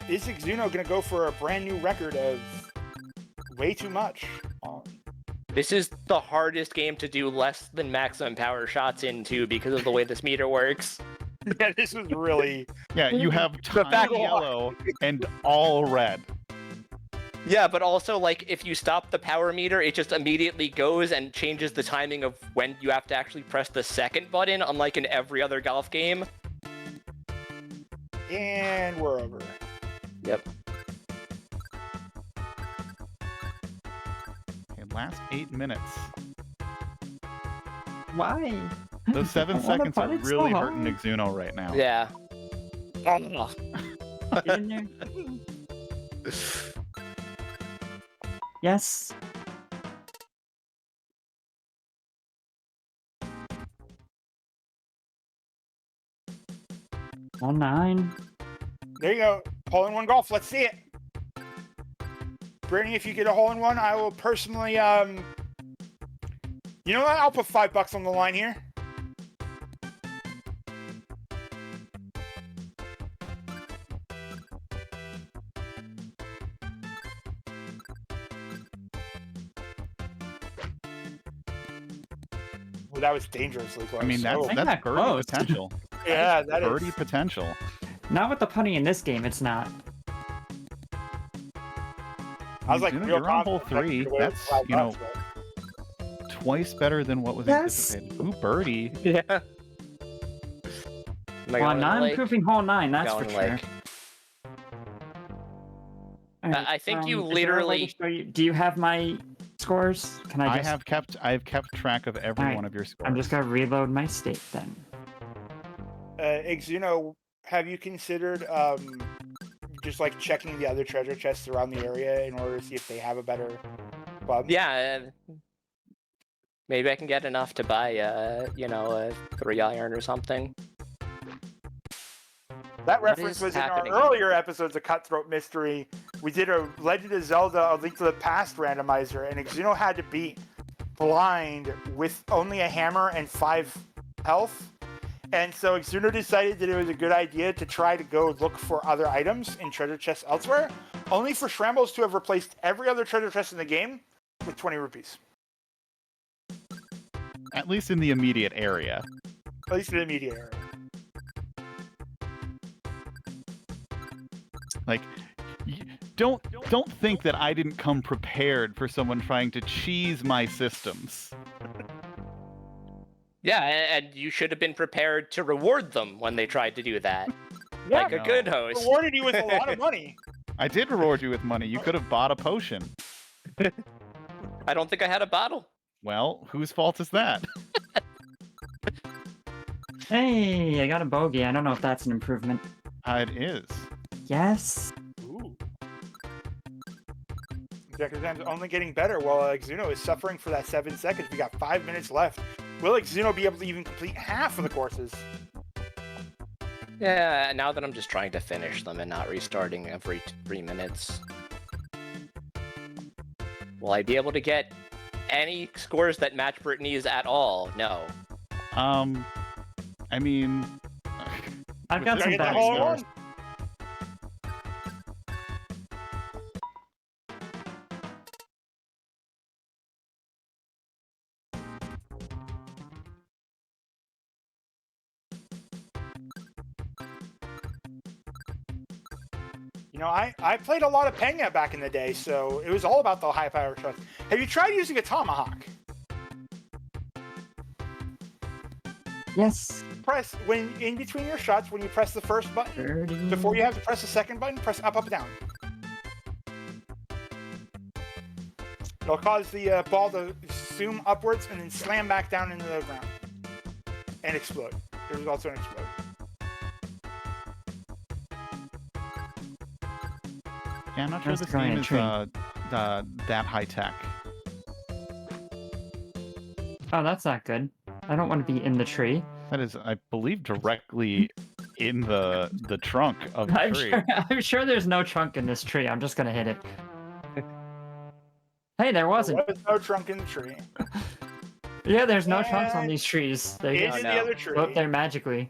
Is Exuno going to go for a brand new record of way too much? This is the hardest game to do less than maximum power shots into because of the way this meter works. Yeah, this was really. Yeah, you have The fact- tiny yellow and all red. Yeah, but also, like, if you stop the power meter, it just immediately goes and changes the timing of when you have to actually press the second button, unlike in every other golf game. And we're over. Yep. Okay, last 8 minutes. Why? Those 7 I wanna seconds are putt it so really hard. hurting Exuno right now. Yeah. Get in there. Yes. All 9. There you go. Hole in 1 golf. Let's see it. Brittany, if you get a hole in 1, I will personally, you know what? I'll put $5 on the line here. Well, that was dangerously close. I mean, Oh. that's that birdie close. potential. yeah, that is. Birdie potential. Not with the putting in this game, it's not. I was like, Exuno, real you're on hole confident 3. that you That's, $5, you know, but- twice better than what was Yes. anticipated. Ooh, birdie. Yeah. Am I Well, going I'm not like- improving hole 9, that's for going sure. like- Alright, I think you is there a way to literally- show you- Do you have my scores? Can I just? I've kept track of every Alright, one of your scores. I'm just gonna reload my state then. Exuno, have you considered just like checking the other treasure chests around the area in order to see if they have a better club? Yeah. Maybe I can get enough to buy, a 3-iron or something. That What reference is was in our happening? earlier episodes of Cutthroat Mystery. We did a Legend of Zelda: A Link to the Past randomizer, and Exuno had to beat blind with only a hammer and 5 health. And so Exuno decided that it was a good idea to try to go look for other items in treasure chests elsewhere, only for Shrambles to have replaced every other treasure chest in the game with 20 rupees. At least in the immediate area. At least in the immediate area. Like, don't think that I didn't come prepared for someone trying to cheese my systems. Yeah, and you should have been prepared to reward them when they tried to do that. Yeah, Like a good host. rewarded you with a lot of money. I did reward you with money. You could have bought a potion. I don't think I had a bottle. Well, whose fault is that? Hey, I got a bogey. I don't know if that's an improvement. It is. Yes. Ooh. Jakazam's only getting better while Exuno is suffering for that 7 seconds. We got 5 minutes left. Will Exuno be able to even complete half of the courses? Yeah, now that I'm just trying to finish them and not restarting every 3 minutes. Will I be able to get any scores that match Brittany's at all? No. I mean, I've got Gotta some get the bad whole scores. one. You know, I played a lot of Pena back in the day, so it was all about the high power shots. Have you tried using a tomahawk? Yes. Press when in between your shots, when you press the first button, 30. before you have to press the second button, press up, up, down. It'll cause the ball to zoom upwards and then slam back down into the ground and explode. There's also an explode. yeah, I'm not sure That's this trying game a is tree. that high tech. Oh, that's not good. I don't want to be in the tree. That is, I believe, directly in the trunk of the tree. I'm sure there's no trunk in this tree. I'm just gonna hit it. Hey, there wasn't. There was no trunk in the tree. Yeah, there's no trunks on And these trees. They Into just the other tree. go up there magically.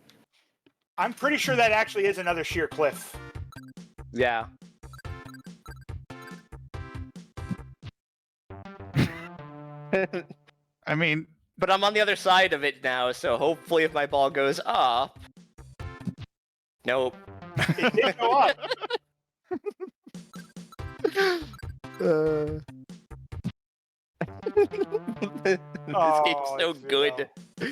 I'm pretty sure that actually is another sheer cliff. Yeah. I mean, But I'm on the other side of it now, so hopefully if my ball goes up... Nope. It did go up. This Oh, game's so Exuno. good.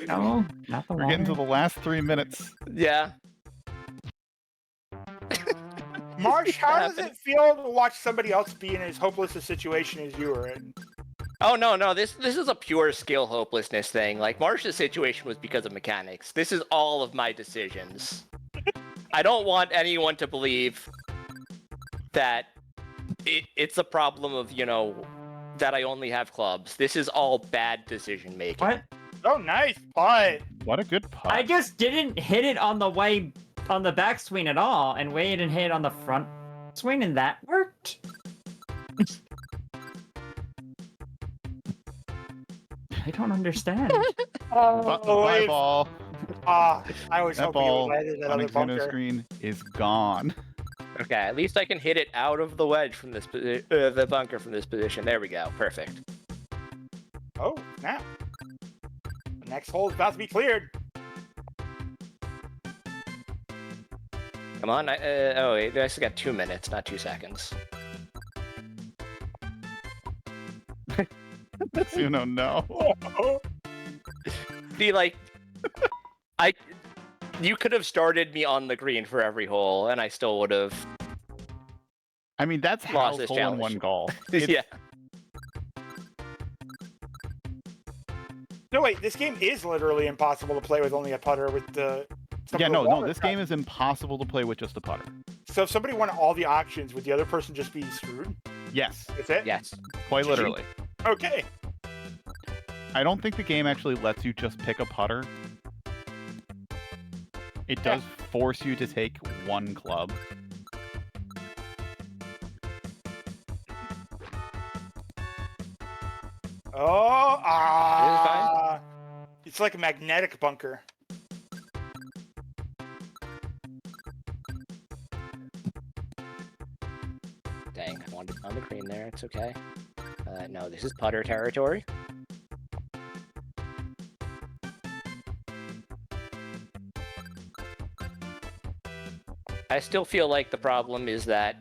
No, not the we're getting to one. the last 3 minutes. Yeah. Marsh, how does happening. it feel to watch somebody else be in as hopeless a situation as you were in? Oh, no, this is a pure skill hopelessness thing. Like, Marsh's situation was because of mechanics. This is all of my decisions. I don't want anyone to believe that it's a problem of, you know, that I only have clubs. This is all bad decision making. What? Oh, nice putt. What a good putt. I just didn't hit it on the way on the backswing at all, and waited and hit it on the front swing, and that worked. I don't understand. Bye, wait. ball. I was That hoping ball it would landed that on other Exuno bunker. screen is gone. Okay, at least I can hit it out of the wedge from this the bunker from this position. There we go. Perfect. Oh, snap. The next hole is about to be cleared. Come on. Oh, wait, I still got 2 minutes, not 2 seconds. Exuno, no. See, like, you could have started me on the green for every hole, and I still would have. I mean, that's Lost Hal's this hole-in-one challenge. golf. It's- Yeah. No, wait, this game is literally impossible to play with only a putter with the... Yeah, no, this game is impossible to play with just a putter. So if somebody won all the auctions, would the other person just be screwed? Yes, That's it? Yes. quite literally. Okay. I don't think the game actually lets you just pick a putter. It does force you to take one club. Oh, it's like a magnetic bunker. Dang, I wanted on the green there. It's okay. No, this is putter territory. I still feel like the problem is that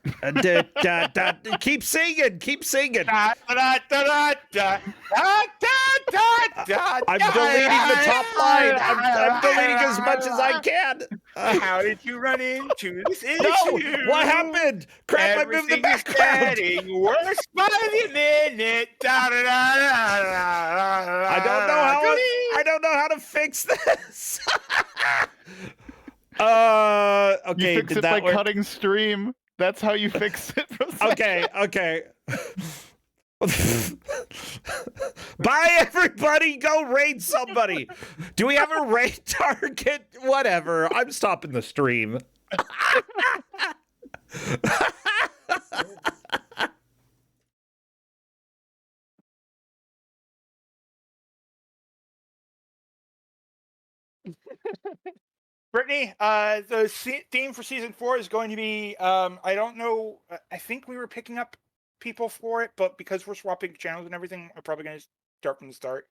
Keep singing. Keep singing. Da, da, da, da, da, da, da, da, I'm da, deleting the top line. I'm da, deleting as much as I can. How did you run into this issue? No! What happened? Crap, I moved the Everything is background. getting worse by the minute. Da, da, da, da, da, da, I don't know how to fix this. Okay, You fix did it that by work? cutting stream. That's how you fix it. Okay. Bye, everybody. Go raid somebody. Do we have a raid target? Whatever. I'm stopping the stream. Brittany, the theme for season 4 is going to be, I don't know, I think we were picking up people for it, but because we're swapping channels and everything, I'm probably going to start from the start.